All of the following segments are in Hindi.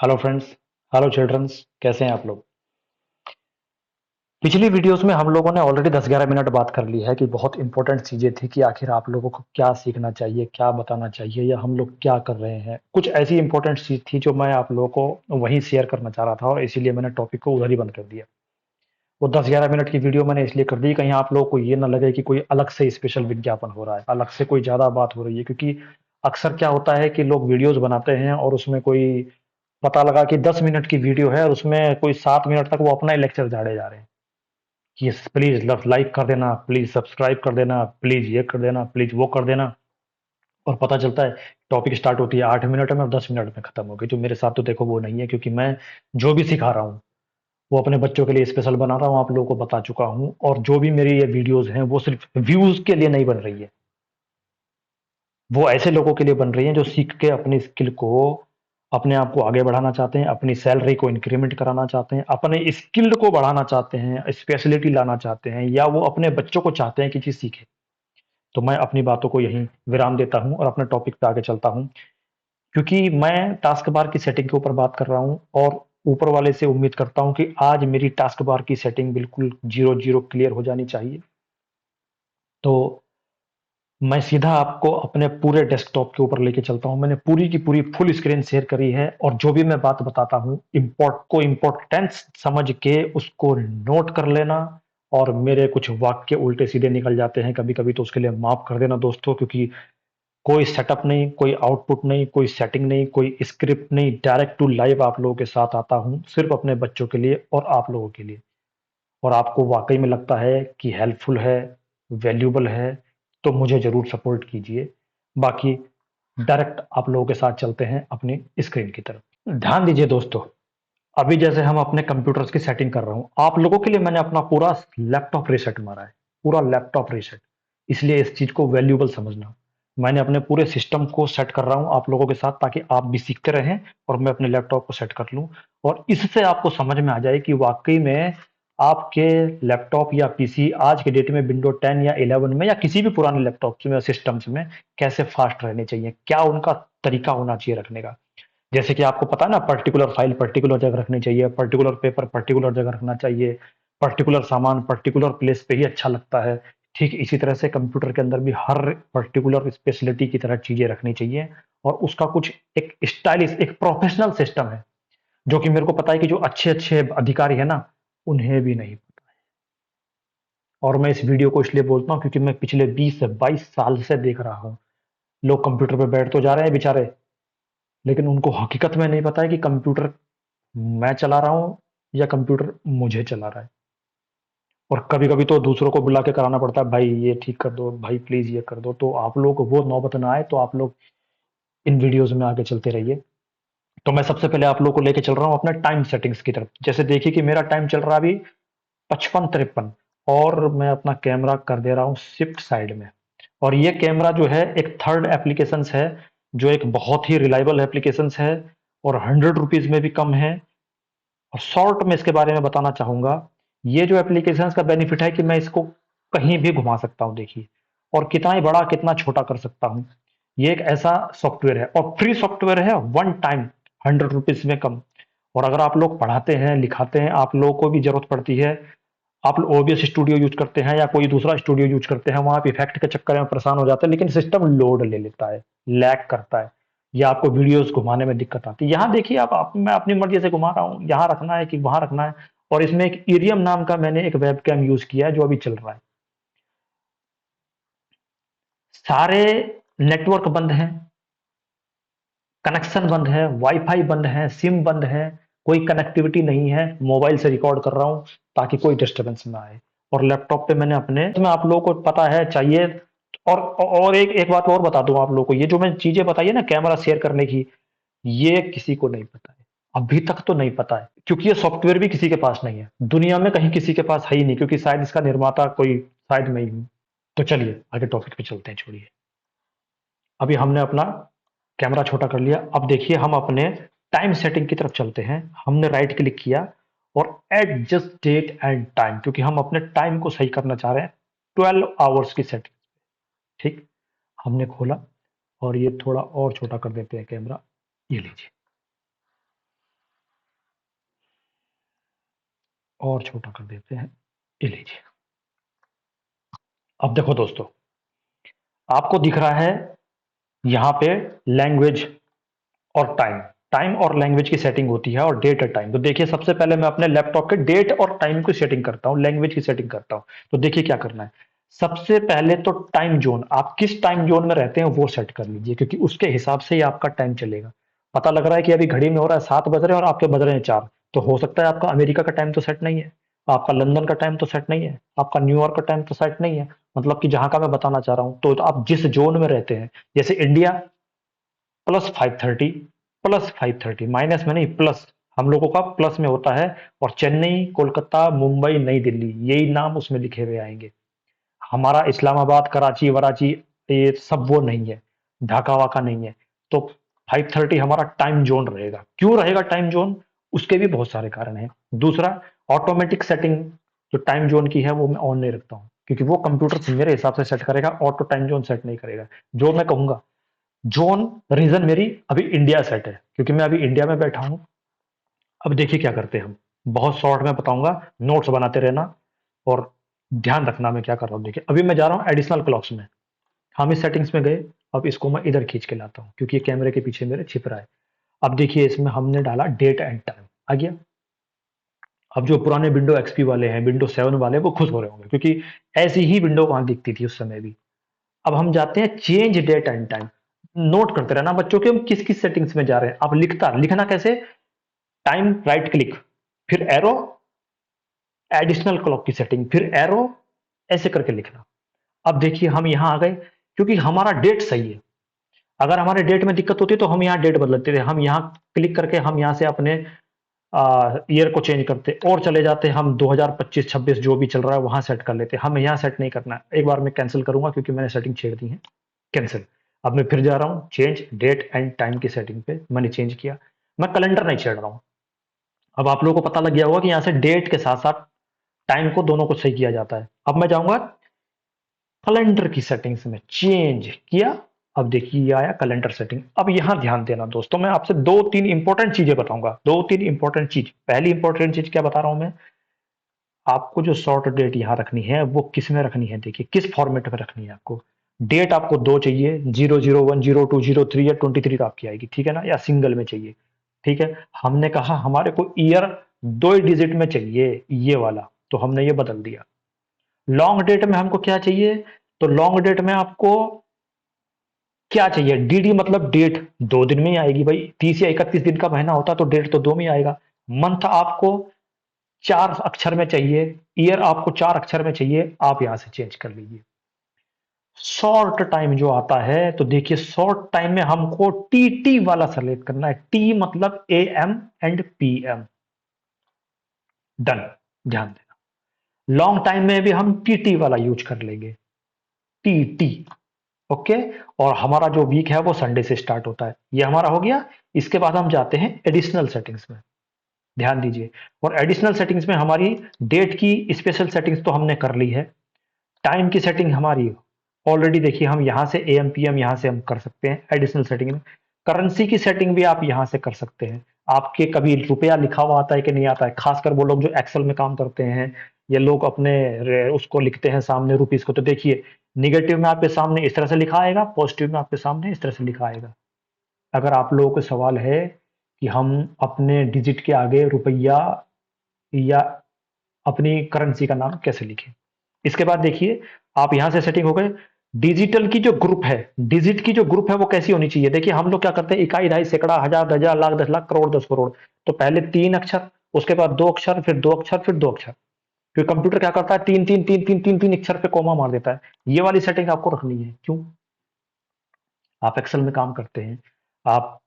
Hello friends. हेलो चिल्ड्रंस, कैसे हैं आप लोग। पिछली वीडियोस में हम लोगों ने ऑलरेडी 10-11 मिनट बात कर ली है कि बहुत इंपॉर्टेंट चीज़ें थी कि आखिर आप लोगों को क्या सीखना चाहिए, क्या बताना चाहिए या हम लोग क्या कर रहे हैं। कुछ ऐसी इंपॉर्टेंट चीज़ थी जो मैं आप लोगों को वहीं शेयर करना चाह रहा था और इसीलिए मैंने टॉपिक को उधर ही बंद कर दिया। वो 10-11 मिनट की वीडियो मैंने इसलिए कर दी कहीं आप लोगों को ये ना लगे कि कोई अलग से स्पेशल विज्ञापन हो रहा है, अलग से कोई ज़्यादा बात हो रही है, क्योंकि अक्सर क्या होता है कि लोग वीडियोस बनाते हैं और उसमें कोई पता लगा कि 10 मिनट की वीडियो है और उसमें कोई 7 मिनट तक वो अपना ही लेक्चर झाड़े जा रहे हैं कि प्लीज लाइक कर देना, प्लीज सब्सक्राइब कर देना, प्लीज ये कर देना, प्लीज वो कर देना। और पता चलता है टॉपिक स्टार्ट होती है 8 मिनट में और 10 मिनट में खत्म हो गई। जो मेरे साथ तो देखो वो नहीं है, क्योंकि मैं जो भी सिखा रहा हूँ वो अपने बच्चों के लिए स्पेशल बना रहा हूँ, आप लोगों को बता चुका हूँ। और जो भी मेरी ये वीडियोस हैं वो सिर्फ व्यूज के लिए नहीं बन रही है, वो ऐसे लोगों के लिए बन रही हैं जो सीख के अपनी स्किल को, अपने आप को आगे बढ़ाना चाहते हैं, अपनी सैलरी को इंक्रीमेंट कराना चाहते हैं, अपने स्किल को बढ़ाना चाहते हैं, स्पेशलिटी लाना चाहते हैं, या वो अपने बच्चों को चाहते हैं कि चीज़ सीखे। तो मैं अपनी बातों को यहीं विराम देता हूँ और अपने टॉपिक पे आगे चलता हूँ, क्योंकि मैं टास्क बार की सेटिंग के ऊपर बात कर रहा हूँ और ऊपर वाले से उम्मीद करता हूँ कि आज मेरी टास्क बार की सेटिंग बिल्कुल जीरो जीरो क्लियर हो जानी चाहिए। तो मैं सीधा आपको अपने पूरे डेस्कटॉप के ऊपर लेके चलता हूँ। मैंने पूरी की पूरी फुल स्क्रीन शेयर करी है और जो भी मैं बात बताता हूँ इम्पोर्टेंस समझ के उसको नोट कर लेना। और मेरे कुछ वाक्य उल्टे सीधे निकल जाते हैं कभी कभी, तो उसके लिए माफ कर देना दोस्तों, क्योंकि कोई सेटअप नहीं, कोई आउटपुट नहीं, कोई सेटिंग नहीं, कोई स्क्रिप्ट नहीं, डायरेक्ट टू लाइव आप लोगों के साथ आता हूँ सिर्फ अपने बच्चों के लिए और आप लोगों के लिए। और आपको वाकई में लगता है कि हेल्पफुल है, वैल्यूएबल है, तो मुझे ज़रूर सपोर्ट कीजिए। बाकी डायरेक्ट आप लोगों के साथ चलते हैं अपनी स्क्रीन की तरफ। ध्यान दीजिए दोस्तों, अभी जैसे हम अपने कंप्यूटर्स की सेटिंग कर रहा हूँ, आप लोगों के लिए मैंने अपना पूरा लैपटॉप रीसेट मारा है, पूरा लैपटॉप रीसेट। इसलिए इस चीज़ को वैल्यूएबल समझना। मैंने अपने पूरे सिस्टम को सेट कर रहा हूँ आप लोगों के साथ, ताकि आप भी सीखते रहें और मैं अपने लैपटॉप को सेट कर लूँ। और इससे आपको समझ में आ जाए कि वाकई में आपके लैपटॉप या पीसी आज के डेट में विंडो 10 या 11 में या किसी भी पुराने लैपटॉप में सिस्टम्स में कैसे फास्ट रहने चाहिए, क्या उनका तरीका होना चाहिए रखने का। जैसे कि आपको पता है ना, पर्टिकुलर फाइल पर्टिकुलर जगह रखनी चाहिए, पर्टिकुलर पेपर पर्टिकुलर जगह रखना चाहिए, पर्टिकुलर सामान पर्टिकुलर प्लेस पे ही अच्छा लगता है। ठीक इसी तरह से कंप्यूटर के अंदर भी हर पर्टिकुलर स्पेशलिटी की तरह चीजें रखनी चाहिए। और उसका कुछ एक स्टाइलिश एक प्रोफेशनल सिस्टम है, जो कि मेरे को पता है कि जो अच्छे अच्छे अधिकारी है ना, उन्हें भी नहीं पता है। और मैं इस वीडियो को इसलिए बोलता हूँ क्योंकि मैं पिछले 20 से 22 साल से देख रहा हूँ, लोग कंप्यूटर पे बैठ तो जा रहे हैं बेचारे, लेकिन उनको हकीकत में नहीं पता है कि कंप्यूटर मैं चला रहा हूँ या कंप्यूटर मुझे चला रहा है। और कभी कभी तो दूसरों को बुला के कराना पड़ता है, भाई ये ठीक कर दो, भाई प्लीज ये कर दो। तो आप लोग को वो नौबत ना आए, तो आप लोग इन वीडियोस में आगे चलते रहिए। तो मैं सबसे पहले आप लोग को लेके चल रहा हूँ अपने टाइम सेटिंग्स की तरफ। जैसे देखिए कि मेरा टाइम चल रहा है अभी 55-53, और मैं अपना कैमरा कर दे रहा हूँ शिफ्ट साइड में। और ये कैमरा जो है एक थर्ड एप्लीकेशन है, जो एक बहुत ही रिलायबल एप्लीकेशन है और 100 रुपीज में भी कम है। और शॉर्ट में इसके बारे में बताना चाहूंगा, ये जो एप्लीकेशन का बेनिफिट है कि मैं इसको कहीं भी घुमा सकता हूँ, देखिए, और कितना ही बड़ा कितना छोटा कर सकता हूँ। ये एक ऐसा सॉफ्टवेयर है और फ्री सॉफ्टवेयर है, वन टाइम, 100 रुपीज में कम। और अगर आप लोग पढ़ाते हैं लिखाते हैं, आप लोगों को भी जरूरत पड़ती है, आप ओबीएस स्टूडियो यूज करते हैं या कोई दूसरा स्टूडियो यूज करते हैं, वहां आप इफेक्ट के चक्कर में परेशान हो जाते हैं, लेकिन सिस्टम लोड ले लेता है, लैग करता है, या आपको वीडियोस घुमाने में दिक्कत आती है। यहाँ देखिए मैं अपनी मर्जी से घुमा रहा हूँ, यहाँ रखना है कि वहां रखना है। और इसमें एक ईरियम नाम का मैंने एक वेबकैम यूज किया है जो अभी चल रहा है। सारे नेटवर्क बंद हैं, कनेक्शन बंद है, वाईफाई बंद है, सिम बंद है, कोई कनेक्टिविटी नहीं है। मोबाइल से रिकॉर्ड कर रहा हूं ताकि कोई डिस्टरबेंस ना आए। और लैपटॉप पे मैंने अपने, इसमें आप लोगों को पता है चाहिए। और एक एक बात और बता दूं आप लोगों को, ये जो मैं चीजें बताई है ना कैमरा शेयर करने की, ये किसी को नहीं पता है, अभी तक तो नहीं पता है, क्योंकि ये सॉफ्टवेयर भी किसी के पास नहीं है, दुनिया में कहीं किसी के पास है ही नहीं, क्योंकि शायद इसका निर्माता कोई, शायद मैं ही हूं। तो चलिए आगे टॉपिक पे चलते हैं, छोड़िए। अभी हमने अपना कैमरा छोटा कर लिया, अब देखिए हम अपने टाइम सेटिंग की तरफ चलते हैं। हमने राइट क्लिक किया और एडजस्ट डेट एंड टाइम, क्योंकि हम अपने टाइम को सही करना चाह रहे हैं, 12 आवर्स की सेटिंग। ठीक, हमने खोला और ये थोड़ा और छोटा कर देते हैं कैमरा, ये लीजिए। और छोटा कर देते हैं, ये लीजिए। अब देखो दोस्तों, आपको दिख रहा है यहाँ पे लैंग्वेज और टाइम। टाइम और लैंग्वेज की सेटिंग होती है, और डेट और टाइम। तो देखिए, सबसे पहले मैं अपने लैपटॉप के डेट और टाइम की सेटिंग करता हूँ, लैंग्वेज की सेटिंग करता हूँ। तो देखिए क्या करना है। सबसे पहले तो टाइम जोन, आप किस टाइम जोन में रहते हैं वो सेट कर लीजिए, क्योंकि उसके हिसाब से ही आपका टाइम चलेगा। पता लग रहा है कि अभी घड़ी में हो रहा है 7 बज रहे हैं और आपके बज रहे हैं 4, तो हो सकता है आपका अमेरिका का टाइम तो सेट नहीं है, आपका लंदन का टाइम तो सेट नहीं है, आपका न्यूयॉर्क का टाइम तो सेट नहीं है। मतलब कि जहां का मैं बताना चाह रहा हूं, तो आप जिस जोन में रहते हैं, जैसे इंडिया +5:30, +5:30, माइनस में नहीं, प्लस। हम लोगों का प्लस में होता है। और चेन्नई, कोलकाता, मुंबई, नई दिल्ली, यही नाम उसमें लिखे हुए आएंगे। हमारा इस्लामाबाद, कराची, वराची, ये सब वो नहीं है, ढाका वाका नहीं है। तो 5:30 हमारा टाइम जोन रहेगा। क्यों रहेगा टाइम जोन? उसके भी बहुत सारे कारण हैं। दूसरा, ऑटोमेटिक सेटिंग जो टाइम जोन की है वो मैं ऑन नहीं रखता हूँ, क्योंकि वो कंप्यूटर मेरे हिसाब से सेट करेगा, ऑटो टाइम जोन सेट नहीं करेगा। जो मैं कहूंगा जोन, रीजन मेरी अभी इंडिया सेट है, क्योंकि मैं अभी इंडिया में बैठा हूं। अब देखिए क्या करते हैं हम, बहुत शॉर्ट में बताऊंगा, नोट्स बनाते रहना और ध्यान रखना मैं क्या कर रहा हूँ। देखिए, अभी मैं जा रहा हूँ एडिशनल क्लॉक्स में। हम इस सेटिंग्स में गए। अब इसको मैं इधर खींच के लाता हूँ, क्योंकि ये कैमरे के पीछे मेरे छिप रहा है। अब देखिए, इसमें हमने डाला डेट एंड टाइम, आ गया। अब जो पुराने विंडो एक्सपी वाले हैं, विंडो 7 वाले, वो खुश हो रहे होंगे, क्योंकि ऐसी ही विंडो वहां दिखती थी उस समय भी। अब हम जाते हैं change date and time. Note करते रहना बच्चों के, हम किस किस सेटिंग्स में जा रहे हैं। आप लिखना कैसे? टाइम, राइट क्लिक, फिर एरो, एडिशनल क्लॉक की सेटिंग, फिर एरो, ऐसे करके लिखना। अब देखिए हम यहां आ गए, क्योंकि हमारा डेट सही है। अगर हमारे डेट में दिक्कत होती है तो हम यहाँ डेट बदलते थे, हम यहाँ क्लिक करके हम यहाँ से अपने ईयर को चेंज करते और चले जाते, हम 2025-26 जो भी चल रहा है वहां सेट कर लेते। हम यहाँ सेट नहीं करना है। एक बार मैं कैंसिल करूंगा, क्योंकि मैंने सेटिंग छेड़ दी है। कैंसिल। अब मैं फिर जा रहा हूँ चेंज डेट एंड टाइम की सेटिंग पे, मैंने चेंज किया। मैं कैलेंडर नहीं छेड़ रहा हूँ। अब आप लोगों को पता लग गया होगा कि यहाँ से डेट के साथ साथ टाइम को, दोनों को सही किया जाता है। अब मैं जाऊंगा कैलेंडर की सेटिंग्स में, चेंज किया। अब देखिए ये आया कैलेंडर सेटिंग। अब यहां ध्यान देना दोस्तों, मैं आपसे दो तीन इंपॉर्टेंट चीजें बताऊंगा, दो तीन इंपॉर्टेंट चीज। पहली इंपॉर्टेंट चीज क्या बता रहा हूं मैं, आपको जो शॉर्ट डेट यहां रखनी है वो किस में रखनी है। देखिए किस फॉर्मेट में रखनी है आपको। डेट आपको दो चाहिए, 0010203 या 23 तो आपकी आएगी, ठीक है ना, या सिंगल में चाहिए। ठीक है। हमने कहा हमारे को ईयर दो ही डिजिट में चाहिए, ये वाला, तो हमने ये बदल दिया। लॉन्ग डेट में हमको क्या चाहिए? तो लॉन्ग डेट में आपको क्या चाहिए? डीडी मतलब डेट, 2 दिन में ही आएगी भाई। 30 या 31 दिन का महीना होता तो डेट तो 2 में ही आएगा। मंथ आपको 4 अक्षर में चाहिए, ईयर आपको 4 अक्षर में चाहिए, आप यहां से चेंज कर लीजिए। शॉर्ट टाइम जो आता है, तो देखिए शॉर्ट टाइम में हमको टीटी वाला सेलेक्ट करना है। टी मतलब AM एंड PM। डन। ध्यान देना, लॉन्ग टाइम में भी हम टीटी वाला यूज कर लेंगे, टीटी। ओके। और हमारा जो वीक है वो संडे से स्टार्ट होता है। ये हमारा हो गया। इसके बाद हम जाते हैं एडिशनल सेटिंग्स में। ध्यान दीजिए, और एडिशनल सेटिंग्स में हमारी डेट की स्पेशल सेटिंग्स तो हमने कर ली है। टाइम की सेटिंग हमारी ऑलरेडी, देखिए हम यहां से AM PM यहां से हम कर सकते हैं एडिशनल सेटिंग में। करेंसी की सेटिंग भी आप यहां से कर सकते हैं। आपके कभी रुपया लिखा हुआ आता है कि नहीं आता है, खासकर वो लोग जो एक्सेल में काम करते हैं, ये लोग अपने उसको लिखते हैं सामने रुपीस को। तो देखिए, निगेटिव में आपके सामने इस तरह से लिखा आएगा, पॉजिटिव में आपके सामने इस तरह से लिखा आएगा। अगर आप लोगों को सवाल है कि हम अपने डिजिट के आगे रुपया या अपनी करेंसी का नाम कैसे लिखें, इसके बाद देखिए, आप यहां से सेटिंग हो गए। डिजिटल की जो ग्रुप है, डिजिट की जो ग्रुप है वो कैसी होनी चाहिए। देखिए हम लोग क्या करते हैं, इकाई, दहाई, सैकड़ा, हजार, 10,000, लाख, 10 लाख, करोड़, 10 करोड़। तो पहले 3 अक्षर, उसके बाद 2 अक्षर, फिर 2 अक्षर, फिर 2 अक्षर। फिर कंप्यूटर क्या करता है, तीन तीन तीन तीन तीन तीन अक्षर पे कॉमा मार देता है। ये वाली सेटिंग आपको रखनी है। क्यों? आप एक्सेल में काम करते हैं, आप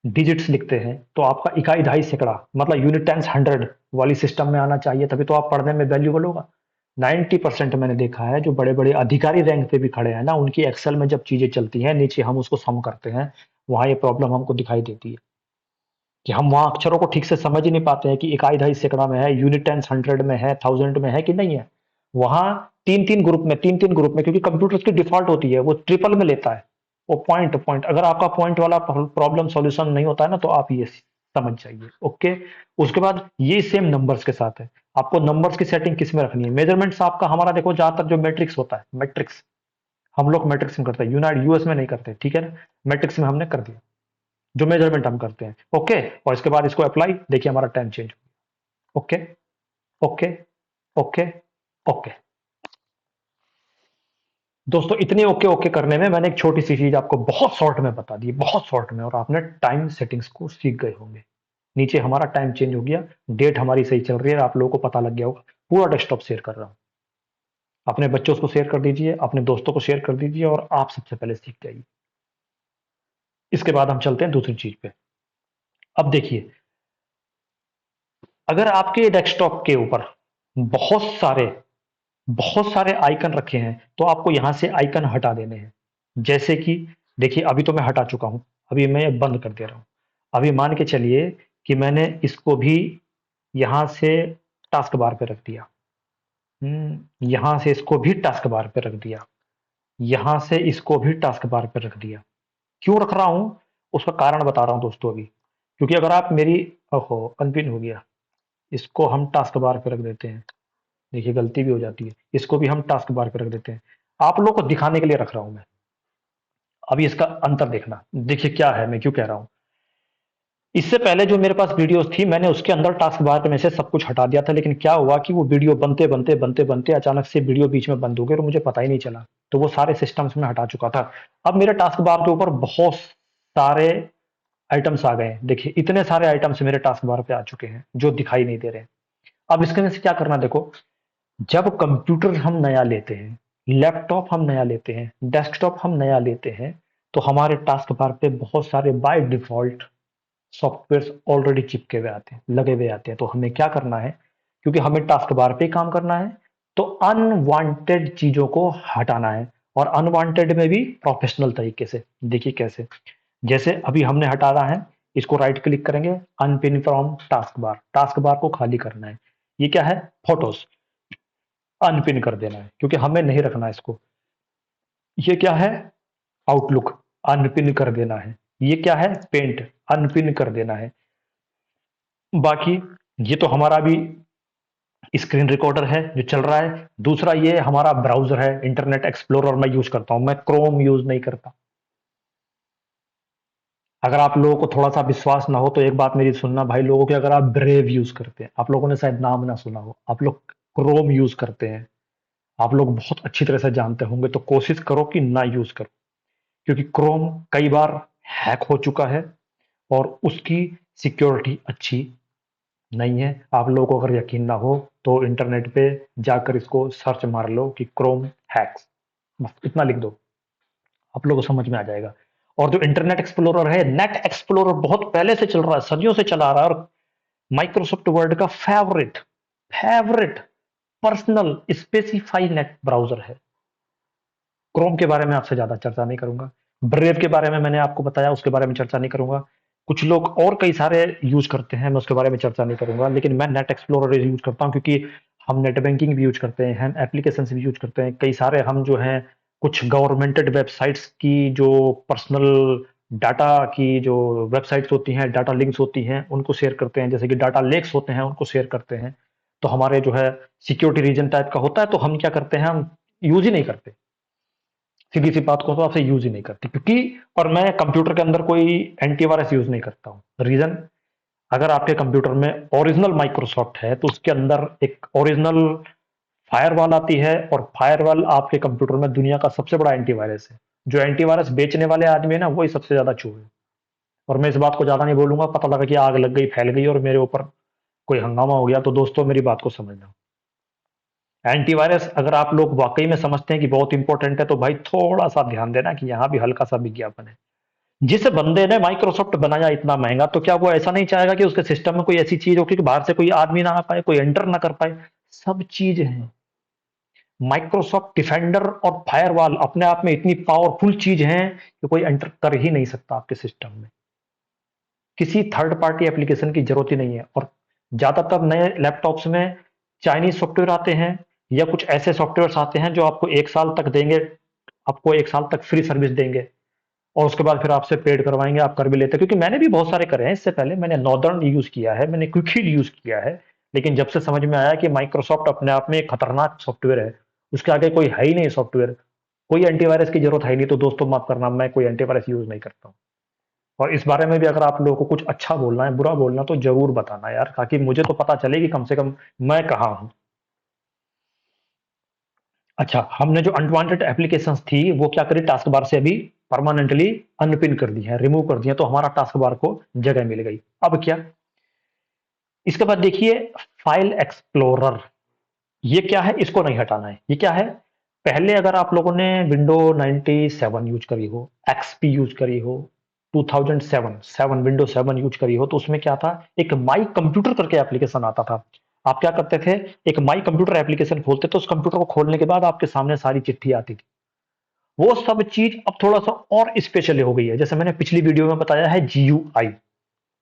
डिजिट्स लिखते हैं, तो आपका इकाई, दहाई, सैकड़ा मतलब यूनिट टाइम्स 100 वाली सिस्टम में आना चाहिए, तभी तो आप पढ़ने में वैल्यूबल होगा। 90% मैंने देखा है जो बड़े बड़े अधिकारी रैंक पे भी खड़े हैं ना, उनकी एक्सेल में जब चीजें चलती हैं, नीचे हम उसको सम करते हैं, वहां ये प्रॉब्लम हमको दिखाई देती है कि हम वहां अक्षरों को ठीक से समझ ही नहीं पाते हैं कि इकाई, दहाई, सैकड़ा में है, यूनिट टाइम्स 100 में है, 1000 में है कि नहीं है। वहां तीन तीन ग्रुप में, क्योंकि कंप्यूटर की डिफॉल्ट होती है, वो ट्रिपल में लेता है। वो पॉइंट पॉइंट, अगर आपका पॉइंट वाला प्रॉब्लम सॉल्यूशन नहीं होता है ना, तो आप ये समझ जाइए। ओके। उसके बाद ये सेम नंबर्स के साथ है। आपको नंबर्स की सेटिंग किस में रखनी है? मेजरमेंट्स आपका हमारा देखो, ज्यादातर जो मैट्रिक्स होता है, मैट्रिक्स हम लोग मैट्रिक्स में करते हैं, यूनाइट यूएस में नहीं करते, ठीक है ना? मैट्रिक्स में हमने कर दिया जो मेजरमेंट हम करते हैं। ओके। और इसके बाद इसको अप्लाई, देखिए हमारा time change. Okay. Okay. Okay. Okay. दोस्तों इतनी ओके ओके करने में मैंने एक छोटी सी चीज आपको बहुत शॉर्ट में बता दी, बहुत शॉर्ट में, और आपने टाइम सेटिंग्स को सीख गए होंगे। नीचे हमारा टाइम चेंज हो गया, डेट हमारी सही चल रही है, आप लोगों को पता लग गया होगा। पूरा डेस्कटॉप शेयर कर रहा हूँ। अपने बच्चों को शेयर कर दीजिए, अपने दोस्तों को शेयर कर दीजिए, और आप सबसे पहले सीख जाइए। इसके बाद हम चलते हैं दूसरी चीज पे। अब देखिए, अगर आपके डेस्कटॉप के ऊपर बहुत सारे बहुत सारे आइकन रखे हैं, तो आपको यहां से आइकन हटा देने हैं। जैसे कि देखिए, अभी तो मैं हटा चुका हूं, अभी मैं बंद कर दे रहा हूं। अभी मान के चलिए कि मैंने इसको भी यहां से टास्क बार पे रख दिया। यहां से इसको भी टास्क बार पे रख दिया। यहां से इसको भी टास्क बार पे रख दिया। क्यों रख रहा हूं, उसका कारण बता रहा हूं दोस्तों अभी। क्योंकि अगर आप मेरी, ओहो अनपिन हो गया, इसको हम टास्क बार पे रख देते हैं। देखिए गलती भी हो जाती है, इसको भी हम टास्क बार पे रख देते हैं। आप लोगों को दिखाने के लिए रख रहा हूं मैं। अभी इसका अंतर देखना, देखिए क्या है, मैं क्यों कह रहा हूं। इससे पहले जो मेरे पास वीडियोस थी, मैंने उसके अंदर टास्क बार में से सब कुछ हटा दिया था, लेकिन क्या हुआ कि वो वीडियो बनते बनते बनते बनते अचानक से वीडियो बीच में बंद हो गई और मुझे पता ही नहीं चला। तो वो सारे सिस्टम्स में हटा चुका था। अब मेरे टास्क बार के ऊपर बहुत सारे आइटम्स आ गए हैं। देखिए इतने सारे आइटम्स मेरे टास्क बार पे आ चुके हैं जो दिखाई नहीं दे रहे हैं। अब इसके में से क्या करना, देखो, जब कंप्यूटर हम नया लेते हैं, लैपटॉप हम नया लेते हैं, डेस्कटॉप हम नया लेते हैं, तो हमारे टास्क बार पे बहुत सारे बाय डिफॉल्ट सॉफ्टवेयर ऑलरेडी चिपके हुए आते हैं, लगे हुए आते हैं। तो हमें क्या करना है, क्योंकि हमें टास्क बार पे ही काम करना है, तो अनवांटेड चीजों को हटाना है। और अनवांटेड में भी प्रोफेशनल तरीके से। देखिए कैसे, जैसे अभी हमने हटाना है, इसको राइट क्लिक करेंगे, अनपिन फ्रॉम टास्क बार को खाली करना है। ये क्या है, फोटोज, अनपिन कर देना है क्योंकि हमें नहीं रखना है इसको। ये क्या है, आउटलुक, अनपिन कर देना है। ये क्या है, पेंट, अनपिन कर देना है। बाकी ये तो हमारा भी स्क्रीन रिकॉर्डर है जो चल रहा है। दूसरा ये हमारा ब्राउजर है, इंटरनेट एक्सप्लोरर मैं यूज करता हूं, मैं क्रोम यूज नहीं करता। अगर आप लोगों को थोड़ा सा विश्वास ना हो तो एक बात मेरी सुनना भाई लोगों की, अगर आप ब्रेव यूज करते हैं, आप लोगों ने शायद नाम ना सुना हो, आप लोग क्रोम यूज करते हैं, आप लोग बहुत अच्छी तरह से जानते होंगे, तो कोशिश करो कि ना यूज करो। क्योंकि क्रोम कई बार हैक हो चुका है और उसकी सिक्योरिटी अच्छी नहीं है। आप लोगों को अगर यकीन ना हो तो इंटरनेट पे जाकर इसको सर्च मार लो कि क्रोम हैक्स, बस इतना लिख दो, आप लोगों को समझ में आ जाएगा। और जो इंटरनेट एक्सप्लोरर है, नेट एक्सप्लोरर बहुत पहले से चल रहा है, सदियों से चला आ रहा है, और माइक्रोसॉफ्ट वर्ड का favourite favourite personal specify net browser है। क्रोम के बारे में आपसे ज्यादा चर्चा नहीं करूंगा। ब्रेव के बारे में मैंने आपको बताया, उसके बारे में चर्चा नहीं करूंगा। कुछ लोग और कई सारे यूज करते हैं, मैं उसके बारे में चर्चा नहीं करूंगा, लेकिन मैं नेट एक्सप्लोरर यूज करता हूं क्योंकि हम नेट बैंकिंग भी यूज करते हैं, हम एप्लीकेशन भी यूज करते हैं, कई सारे हम जो हैं कुछ गवर्नमेंटेड वेबसाइट्स की जो पर्सनल डाटा की जो वेबसाइट्स होती हैं, डाटा लिंक्स होती हैं, उनको शेयर करते हैं, जैसे कि डाटा लेक्स होते हैं, उनको शेयर करते हैं। तो हमारे जो है सिक्योरिटी रीजन टाइप का होता है, तो हम क्या करते हैं, हम यूज ही नहीं करते। सीधी सी बात को तो आपसे यूज ही नहीं करती, क्योंकि और मैं कंप्यूटर के अंदर कोई एंटीवायरस यूज नहीं करता हूं। रीजन, अगर आपके कंप्यूटर में ओरिजिनल माइक्रोसॉफ्ट है तो उसके अंदर एक ओरिजिनल फायरवॉल आती है, और फायरवॉल आपके कंप्यूटर में दुनिया का सबसे बड़ा एंटीवायरस है। जो एंटीवायरस बेचने वाले आदमी है ना, वही सबसे ज्यादा चोर है। और मैं इस बात को ज्यादा नहीं बोलूंगा, पता लगा कि आग लग गई, फैल गई और मेरे ऊपर कोई हंगामा हो गया, तो दोस्तों मेरी बात को समझना। एंटीवायरस अगर आप लोग वाकई में समझते हैं कि बहुत इंपॉर्टेंट है, तो भाई थोड़ा सा ध्यान देना कि यहां भी हल्का सा विज्ञापन है। जिस बंदे ने माइक्रोसॉफ्ट बनाया इतना महंगा, तो क्या वो ऐसा नहीं चाहेगा कि उसके सिस्टम में कोई ऐसी चीज हो कि बाहर से कोई आदमी ना आ पाए, कोई एंटर ना कर पाए? सब चीज है। माइक्रोसॉफ्ट डिफेंडर और फायरवॉल अपने आप में इतनी पावरफुल चीज हैं कि कोई एंटर कर ही नहीं सकता आपके सिस्टम में। किसी थर्ड पार्टी एप्लीकेशन की जरूरत ही नहीं है। और ज्यादातर नए लैपटॉप्स में चाइनीज सॉफ्टवेयर आते हैं, या कुछ ऐसे सॉफ्टवेयर आते हैं जो आपको 1 साल तक देंगे, आपको 1 साल तक फ्री सर्विस देंगे। और उसके बाद फिर आपसे पेड करवाएंगे, आप कर भी लेते हैं, क्योंकि मैंने भी बहुत सारे करे हैं इससे पहले। मैंने नॉर्दर्न यूज किया है, मैंने क्विकहील यूज किया है, लेकिन जब से समझ में आया कि माइक्रोसॉफ्ट अपने आप में एक खतरनाक सॉफ्टवेयर है, उसके आगे कोई है ही नहीं सॉफ्टवेयर, कोई एंटीवायरस की जरूरत है ही नहीं, तो दोस्तों माफ करना, मैं कोई एंटीवायरस यूज नहीं करता हूँ। और इस बारे में भी अगर आप लोगों को कुछ अच्छा बोलना है, बुरा बोलना, तो जरूर बताना यार, ताकि मुझे तो पता चले कि कम से कम मैं कहाँ हूँ। अच्छा, हमने जो अनवांटेड एप्लीकेशंस थी वो क्या करी, टास्क बार से अभी परमानेंटली अनपिन कर दी है, रिमूव कर दिया, तो हमारा टास्क बार को जगह मिल गई। अब क्या, इसके बाद देखिए, फाइल एक्सप्लोरर, ये क्या है, इसको नहीं हटाना है। ये क्या है, पहले अगर आप लोगों ने विंडो 97 यूज करी हो, एक्सपी यूज करी हो, 2007 7 विंडो 7 यूज करी हो, तो उसमें क्या था, एक माई कंप्यूटर करके एप्लीकेशन आता था। आप क्या करते थे, एक माई कंप्यूटर एप्लीकेशन खोलते थे, उस कंप्यूटर को खोलने के बाद आपके सामने सारी चिट्ठी आती थी। वो सब चीज अब थोड़ा सा और स्पेशल हो गई है। जैसे मैंने पिछली वीडियो में बताया है, जीयूआई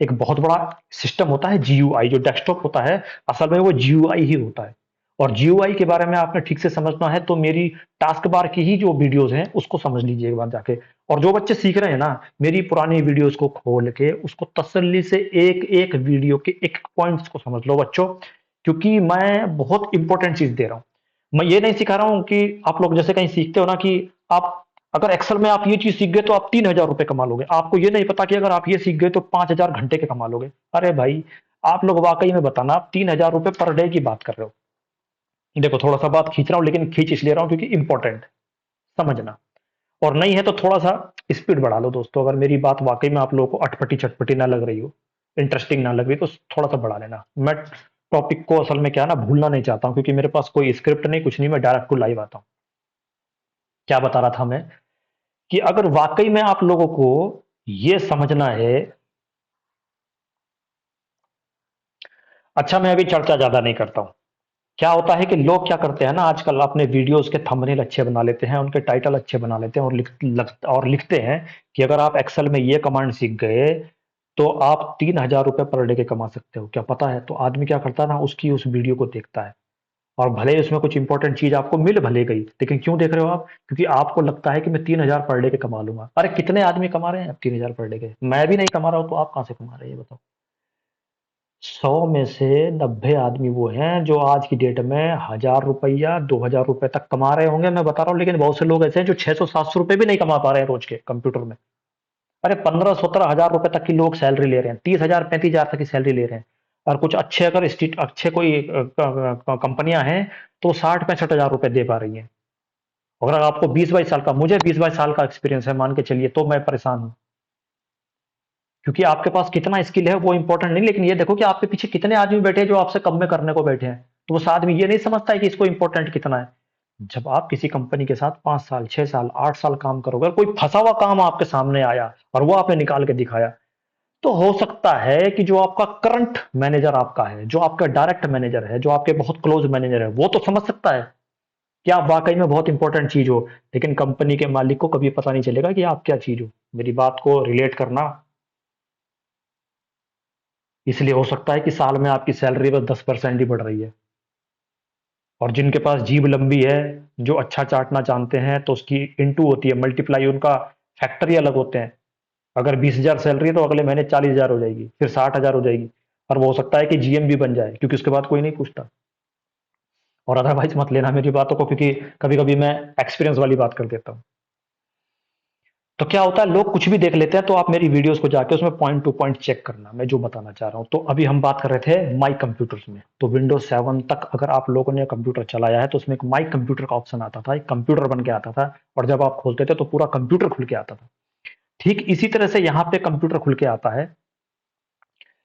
एक बहुत बड़ा सिस्टम होता है। जीयूआई जो डेस्कटॉप होता है, असल में वो जीयूआई ही होता है। और जीयूआई के बारे में आपने ठीक से समझना है, तो मेरी टास्क बार की ही जो वीडियोस हैं उसको समझ लीजिए एक बार जाके। और जो बच्चे सीख रहे हैं ना, मेरी पुरानी वीडियोस को खोल के उसको तसल्ली से एक एक वीडियो के एक पॉइंट्स को समझ लो बच्चों, क्योंकि मैं बहुत इंपॉर्टेंट चीज दे रहा हूँ। मैं ये नहीं सिखा रहा हूँ कि आप लोग जैसे कहीं सीखते हो ना कि आप अगर एक्सेल में आप ये चीज सीख गए तो आप 3,000 रुपए कमा लोगे। आपको ये नहीं पता कि अगर आप ये सीख गए तो 5,000 घंटे के कमा लोगे। अरे भाई, आप लोग वाकई में बताना, आप 3,000 रुपए पर डे की बात कर रहे हो। देखो, थोड़ा सा बात खींच रहा हूँ, लेकिन खींच इसलिए रहा हूँ क्योंकि इंपॉर्टेंट समझना। और नहीं है तो थोड़ा सा स्पीड बढ़ा लो दोस्तों, अगर मेरी बात वाकई में आप लोगों को अटपटी चटपटी ना लग रही हो, इंटरेस्टिंग ना लग रही, तो थोड़ा सा बढ़ा लेना। मैं टॉपिक को असल में क्या है ना, भूलना नहीं चाहता हूँ, क्योंकि मेरे पास कोई स्क्रिप्ट नहीं, कुछ नहीं, मैं डायरेक्ट टू लाइव आता हूँ। क्या बता रहा था मैं, कि अगर वाकई में आप लोगों को ये समझना है। अच्छा, मैं अभी चर्चा ज्यादा नहीं करता हूं। क्या होता है कि लोग क्या करते हैं ना, आजकल अपने वीडियोस के थंबनेल अच्छे बना लेते हैं, उनके टाइटल अच्छे बना लेते हैं, और लिखते हैं कि अगर आप एक्सेल में ये कमांड सीख गए तो आप 3,000 रुपए पर डे के कमा सकते हो। क्या पता है, तो आदमी क्या करता है ना, उसकी उस वीडियो को देखता है, और भले ही उसमें कुछ इंपॉर्टेंट चीज आपको मिल भले गई, लेकिन क्यों देख रहे हो आप, क्योंकि आपको लगता है कि मैं 3,000 पर डे के कमा लूंगा। अरे कितने आदमी कमा रहे हैं अब 3,000 पर डे के, मैं भी नहीं कमा रहा हूं, तो आप कहां से कमा रहे हैं ये बताओ। 100 में से 90 आदमी वो हैं जो आज की डेट में 1,000 रुपया 2,000 रुपए तक कमा रहे होंगे, मैं बता रहा हूँ। लेकिन बहुत से लोग ऐसे हैं जो 600 700 रुपए भी नहीं कमा पा रहे हैं रोज के कंप्यूटर में। अरे 15 17 हजार रुपए तक की लोग सैलरी ले रहे हैं, 30,000 35,000 तक की सैलरी ले रहे हैं। और कुछ अच्छे, अगर अच्छे कोई कंपनियां हैं, तो 60 65 हजार रुपए दे पा रही हैं। अगर आपको 20 22 साल का, मुझे 20 22 साल का एक्सपीरियंस है मान के चलिए, तो मैं परेशान हूँ। क्योंकि आपके पास कितना स्किल है वो इंपॉर्टेंट नहीं, लेकिन ये देखो कि आपके पीछे कितने आदमी बैठे हैं जो आपसे कम में करने को बैठे हैं। तो वो आदमी ये नहीं समझता है कि इसको इंपॉर्टेंट कितना है। जब आप किसी कंपनी के साथ 5 साल 6 साल 8 साल काम करोगे, कोई फंसा हुआ काम आपके सामने आया और वो आपने निकाल के दिखाया, तो हो सकता है कि जो आपका करंट मैनेजर आपका है, जो आपका डायरेक्ट मैनेजर है, जो आपके बहुत क्लोज मैनेजर है, वो तो समझ सकता है कि आप वाकई में बहुत इंपॉर्टेंट चीज हो। लेकिन कंपनी के मालिक को कभी पता नहीं चलेगा कि आप क्या चीज हो। मेरी बात को रिलेट करना। इसलिए हो सकता है कि साल में आपकी सैलरी बस 10% ही बढ़ रही है। और जिनके पास जीभ लंबी है, जो अच्छा चाटना जानते हैं, तो उसकी इंटू होती है, मल्टीप्लाई, उनका फैक्टर ही अलग होते हैं। अगर 20,000 सैलरी है तो अगले महीने 40,000 हो जाएगी, फिर 60,000 हो जाएगी। और वो हो सकता है कि जीएम भी बन जाए, क्योंकि उसके बाद कोई नहीं पूछता। और अदरवाइज मत लेना मेरी बातों को, क्योंकि कभी कभी मैं एक्सपीरियंस वाली बात कर देता हूँ। तो क्या होता है, लोग कुछ भी देख लेते हैं, तो आप मेरी वीडियोस को जाके उसमें पॉइंट टू पॉइंट चेक करना, मैं जो बताना चाह रहा हूँ। तो अभी हम बात कर रहे थे माई कंप्यूटर्स में। तो विंडोज 7 तक अगर आप लोगों ने कंप्यूटर चलाया है, तो उसमें एक माई कंप्यूटर का ऑप्शन आता था, एक कंप्यूटर बन के आता था। और जब आप खोलते थे तो पूरा कंप्यूटर खुल के आता था। ठीक इसी तरह से यहाँ पे कंप्यूटर खुल के आता है,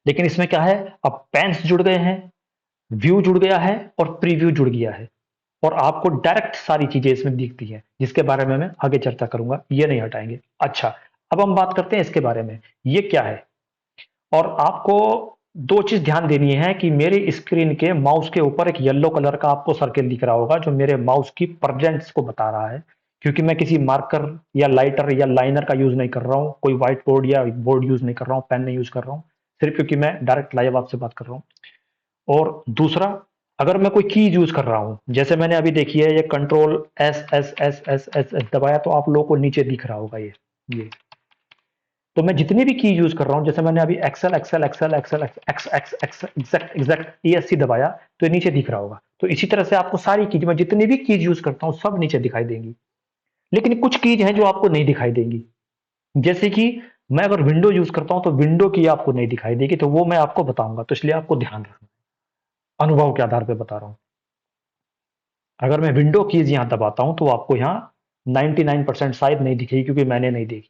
लेकिन इसमें क्या है, अब पेन्स जुड़ गए हैं, व्यू जुड़ गया है, और प्रीव्यू जुड़ गया है। और आपको डायरेक्ट सारी चीजें इसमें दिखती हैं, जिसके बारे में मैं आगे चर्चा करूंगा, ये नहीं हटाएंगे। अच्छा, अब हम बात करते हैं इसके बारे में, ये क्या है। और आपको दो चीज ध्यान देनी है कि मेरे स्क्रीन के माउस के ऊपर एक येलो कलर का आपको सर्किल दिख रहा होगा, जो मेरे माउस की प्रेजेंस को बता रहा है। क्योंकि मैं किसी मार्कर या लाइटर या लाइनर का यूज नहीं कर रहा हूँ, कोई व्हाइट बोर्ड या बोर्ड यूज नहीं कर रहा हूँ, पेन नहीं यूज कर रहा हूँ, सिर्फ क्योंकि मैं डायरेक्ट लाइव आपसे बात कर रहा हूँ। और दूसरा, अगर मैं कोई की यूज कर रहा हूं, जैसे मैंने अभी देखी है, ये control S S S S S S दबाया, तो आप लोगों को नीचे दिख रहा होगा ये। तो मैं जितनी भी की यूज कर रहा हूं, जैसे मैंने अभी excel excel excel excel ex ex ex exact exact ESC दबाया तो ये नीचे दिख रहा होगा। तो इसी तरह से आपको सारी कीज, मैं जितनी भी कीज यूज करता हूं सब नीचे दिखाई देंगी। लेकिन कुछ कीज हैं जो आपको नहीं दिखाई देंगी। जैसे कि मैं अगर विंडो यूज करता हूं तो विंडो की आपको नहीं दिखाई देगी, तो वो मैं आपको बताऊंगा, तो इसलिए आपको ध्यान रखना, अनुभव के आधार पर बता रहा हूं। अगर मैं विंडो कीज यहां दबाता हूं तो आपको यहां 99% शायद नहीं दिखेगी, क्योंकि मैंने नहीं देखी।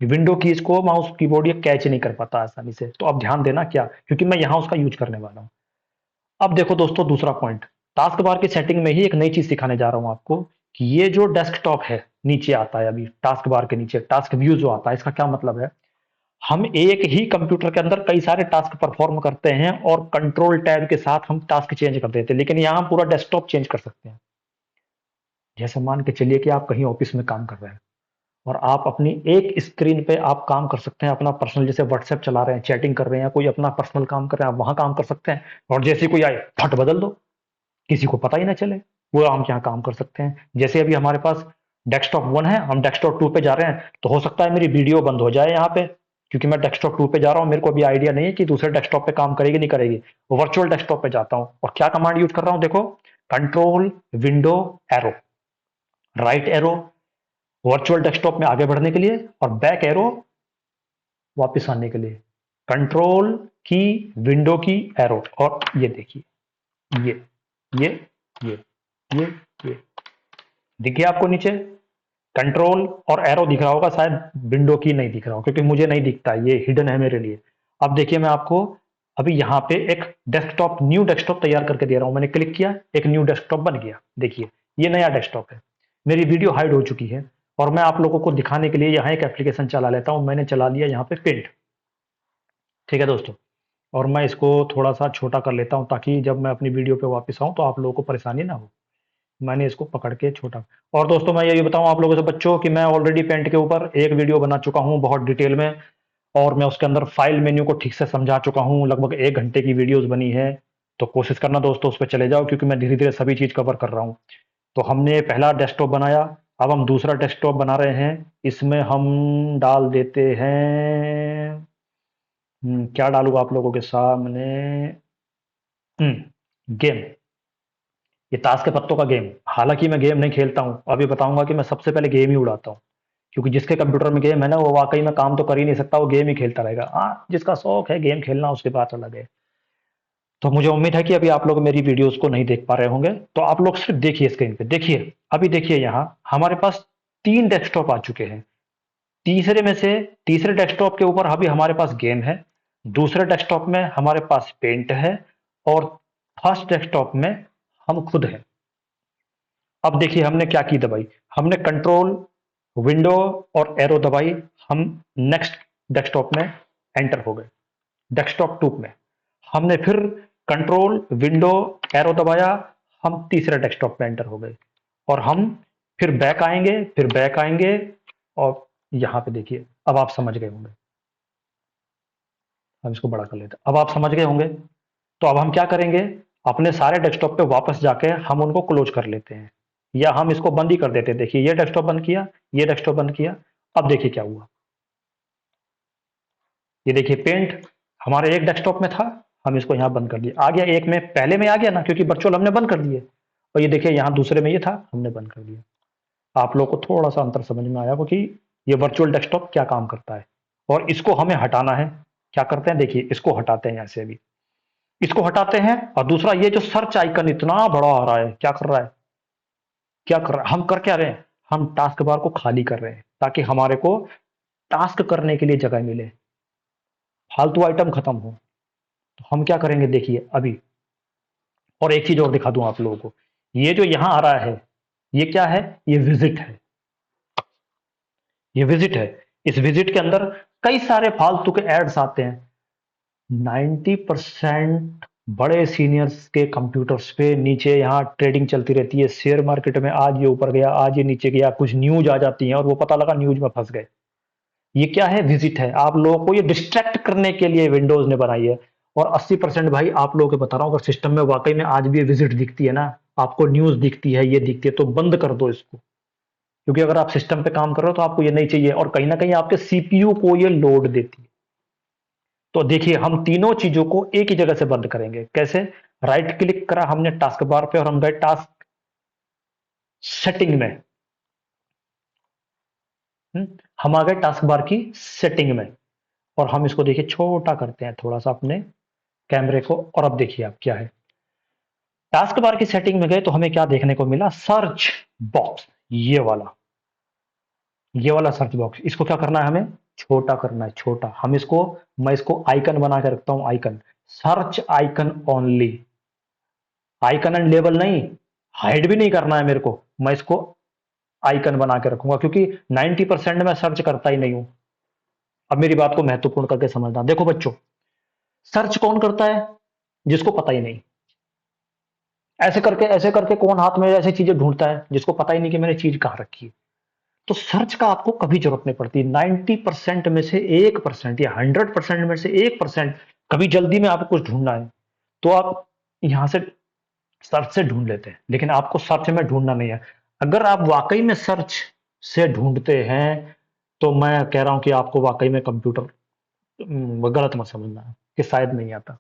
विंडो कीज को माउस कीबोर्ड ये कैच नहीं कर पाता आसानी से, तो अब ध्यान देना क्या, क्योंकि मैं यहां उसका यूज करने वाला हूं। अब देखो दोस्तों, दूसरा पॉइंट, टास्क बार की सेटिंग में ही एक नई चीज सिखाने जा रहा हूं आपको, कि ये जो डेस्कटॉप है नीचे आता है, अभी टास्क बार के नीचे टास्क व्यू जो आता है, इसका क्या मतलब है। हम एक ही कंप्यूटर के अंदर कई सारे टास्क परफॉर्म करते हैं और कंट्रोल टैब के साथ हम टास्क चेंज कर देते हैं, लेकिन यहां हम पूरा डेस्कटॉप चेंज कर सकते हैं। जैसे मान के चलिए कि आप कहीं ऑफिस में काम कर रहे हैं और आप अपनी एक स्क्रीन पे आप काम कर सकते हैं अपना पर्सनल, जैसे व्हाट्सएप चला रहे हैं, चैटिंग कर रहे हैं, कोई अपना पर्सनल काम कर रहे हैं, आप वहां काम कर सकते हैं। और जैसे कोई आए फट बदल दो, किसी को पता ही ना चले, वो हम यहाँ काम कर सकते हैं। जैसे अभी हमारे पास डेस्कटॉप 1 है, हम डेस्कटॉप 2 पे जा रहे हैं, तो हो सकता है मेरी वीडियो बंद हो जाए यहाँ पे, क्योंकि मैं डेस्कटॉप 2 पे जा रहा हूँ, मेरे को अभी आइडिया नहीं है कि दूसरे डेस्कटॉप पे काम करेगी नहीं करेगी। वर्चुअल डेस्कटॉप पे जाता हूँ और क्या कमांड यूज कर रहा हूँ, देखो, control window arrow, right arrow virtual desktop में आगे बढ़ने के लिए, और बैक एरो वापस आने के लिए। कंट्रोल की, विंडो की, एरो, और ये देखिए, ये ये ये ये ये दिख गया आपको नीचे कंट्रोल और एरो दिख रहा होगा, शायद विंडो की नहीं दिख रहा होगा, क्योंकि मुझे नहीं दिखता, ये हिडन है मेरे लिए। अब देखिए, मैं आपको अभी यहाँ पे एक डेस्कटॉप, न्यू डेस्कटॉप तैयार करके दे रहा हूं। मैंने क्लिक किया, एक न्यू डेस्कटॉप बन गया, देखिए ये नया डेस्कटॉप है। मेरी वीडियो हाइड हो चुकी है और मैं आप लोगों को दिखाने के लिए यहाँ एक एप्लीकेशन चला लेता हूँ। मैंने चला लिया यहाँ पे पेंट, ठीक है दोस्तों। और मैं इसको थोड़ा सा छोटा कर लेता हूँ, ताकि जब मैं अपनी वीडियो पे वापस आऊँ तो आप लोगों को परेशानी ना हो। मैंने इसको पकड़ के छोटा। और दोस्तों, मैं ये बताऊं आप लोगों से बच्चों, कि मैं ऑलरेडी पेंट के ऊपर एक वीडियो बना चुका हूं बहुत डिटेल में, और मैं उसके अंदर फाइल मेन्यू को ठीक से समझा चुका हूं, लगभग 1 घंटे की वीडियोस बनी है। तो कोशिश करना दोस्तों उस पर चले जाओ, क्योंकि मैं धीरे धीरे सभी चीज कवर कर रहा हूँ। तो हमने पहला डेस्कटॉप बनाया, अब हम दूसरा डेस्कटॉप बना रहे हैं। इसमें हम डाल देते हैं, क्या डालूंगा आप लोगों के सामने, गेम, ये ताश के पत्तों का गेम। हालांकि मैं गेम नहीं खेलता हूं, अभी बताऊंगा कि मैं सबसे पहले गेम ही उड़ाता हूं, क्योंकि जिसके कंप्यूटर में गेम है ना, वो वाकई में काम तो कर ही नहीं सकता, वो गेम ही खेलता रहेगा। हाँ, जिसका शौक है गेम खेलना, उसकी बात अलग है। तो मुझे उम्मीद है कि अभी आप लोग मेरी वीडियोस को नहीं देख पा रहे होंगे, तो आप लोग सिर्फ देखिए स्क्रीन पे, देखिए अभी, देखिए यहाँ हमारे पास 3 डेस्कटॉप आ चुके हैं। तीसरे में से, तीसरे डेस्कटॉप के ऊपर अभी हमारे पास गेम है, दूसरे डेस्कटॉप में हमारे पास पेंट है, और फर्स्ट डेस्कटॉप में हम खुद हैं। अब देखिए हमने क्या की दबाई, हमने कंट्रोल विंडो और एरो दबाई, हम नेक्स्ट डेस्कटॉप में एंटर हो गए। डेस्कटॉप 2 में हमने फिर कंट्रोल विंडो एरो दबाया, हम तीसरे डेस्कटॉप पे एंटर हो गए। और हम फिर बैक आएंगे, फिर बैक आएंगे, और यहां पे देखिए, अब आप समझ गए होंगे। हम इसको बड़ा कर लेते हैं, अब आप समझ गए होंगे। तो अब हम क्या करेंगे, अपने सारे डेस्कटॉप पे वापस जाके हम उनको क्लोज कर लेते हैं, या हम इसको बंद ही कर देते हैं। देखिए ये डेस्कटॉप बंद किया, ये डेस्कटॉप बंद किया। अब देखिए क्या हुआ, ये देखिए पेंट हमारे एक डेस्कटॉप में था, हम इसको यहाँ बंद कर दिया, आ गया एक में, पहले में आ गया ना, क्योंकि वर्चुअल हमने बंद कर दिए। और ये देखिए यहाँ दूसरे में ये था, हमने बंद कर दिया। आप लोग को थोड़ा सा अंतर समझ में आया, क्योंकि ये वर्चुअल डेस्कटॉप क्या काम करता है। और इसको हमें हटाना है, क्या करते हैं, देखिए इसको हटाते हैं, यहाँ से अभी इसको हटाते हैं। और दूसरा, ये जो सर्च आइकन इतना बड़ा आ रहा है, क्या कर रहा है, क्या कर रहा है, हम कर क्या रहे हैं, हम टास्क बार को खाली कर रहे हैं, ताकि हमारे को टास्क करने के लिए जगह मिले, फालतू आइटम खत्म हो। तो हम क्या करेंगे, देखिए अभी, और एक चीज और दिखा दूं आप लोगों को, ये जो यहां आ रहा है, ये क्या है, ये विजिट है, ये विजिट है। इस विजिट के अंदर कई सारे फालतू के एड्स आते हैं। 90% बड़े सीनियर्स के कंप्यूटर्स पे नीचे यहाँ ट्रेडिंग चलती रहती है, शेयर मार्केट में आज ये ऊपर गया, आज ये नीचे गया, कुछ न्यूज आ जाती है और वो पता लगा न्यूज में फंस गए। ये क्या है, विजिट है। आप लोगों को ये डिस्ट्रैक्ट करने के लिए विंडोज ने बनाई है। और 80% भाई आप लोगों को बता रहा हूँ, अगर सिस्टम में वाकई में आज भी ये विजिट दिखती है ना, आपको न्यूज दिखती है, ये दिखती है, तो बंद कर दो इसको। क्योंकि अगर आप सिस्टम पे काम कर रहे हो तो आपको ये नहीं चाहिए, और कहीं ना कहीं आपके सीपीयू को ये लोड देती है। तो देखिए, हम तीनों चीजों को एक ही जगह से बंद करेंगे। कैसे? राइट क्लिक करा हमने टास्क बार पे और हम गए टास्क सेटिंग में। हम आ गए टास्क बार की सेटिंग में, और हम इसको देखिए छोटा करते हैं थोड़ा सा अपने कैमरे को, और अब देखिए आप क्या है। टास्क बार की सेटिंग में गए तो हमें क्या देखने को मिला? सर्च बॉक्स, ये वाला सर्च बॉक्स। इसको क्या करना है? हमें छोटा करना है, छोटा। हम इसको, मैं इसको आइकन बना के रखता हूं, icon, search icon only, icon and label नहीं, हाइड भी नहीं करना है मेरे को। मैं इसको आइकन बना के रखूंगा, क्योंकि 90% मैं सर्च करता ही नहीं हूं। अब मेरी बात को महत्वपूर्ण करके समझना। देखो बच्चों, सर्च कौन करता है? जिसको पता ही नहीं। ऐसे करके कौन हाथ में ऐसी चीजें ढूंढता है जिसको पता ही नहीं कि मैंने चीज कहां रखी है? तो सर्च का आपको कभी जरूरत नहीं पड़ती। 90% में से 1% या 100% में से 1%, कभी जल्दी में आपको कुछ ढूंढना है तो आप यहां से सर्च से ढूंढ लेते हैं, लेकिन आपको सर्च में ढूंढना नहीं है। अगर आप वाकई में सर्च से ढूंढते हैं तो मैं कह रहा हूं कि आपको वाकई में कंप्यूटर गलत मत समझना है कि शायद नहीं आता,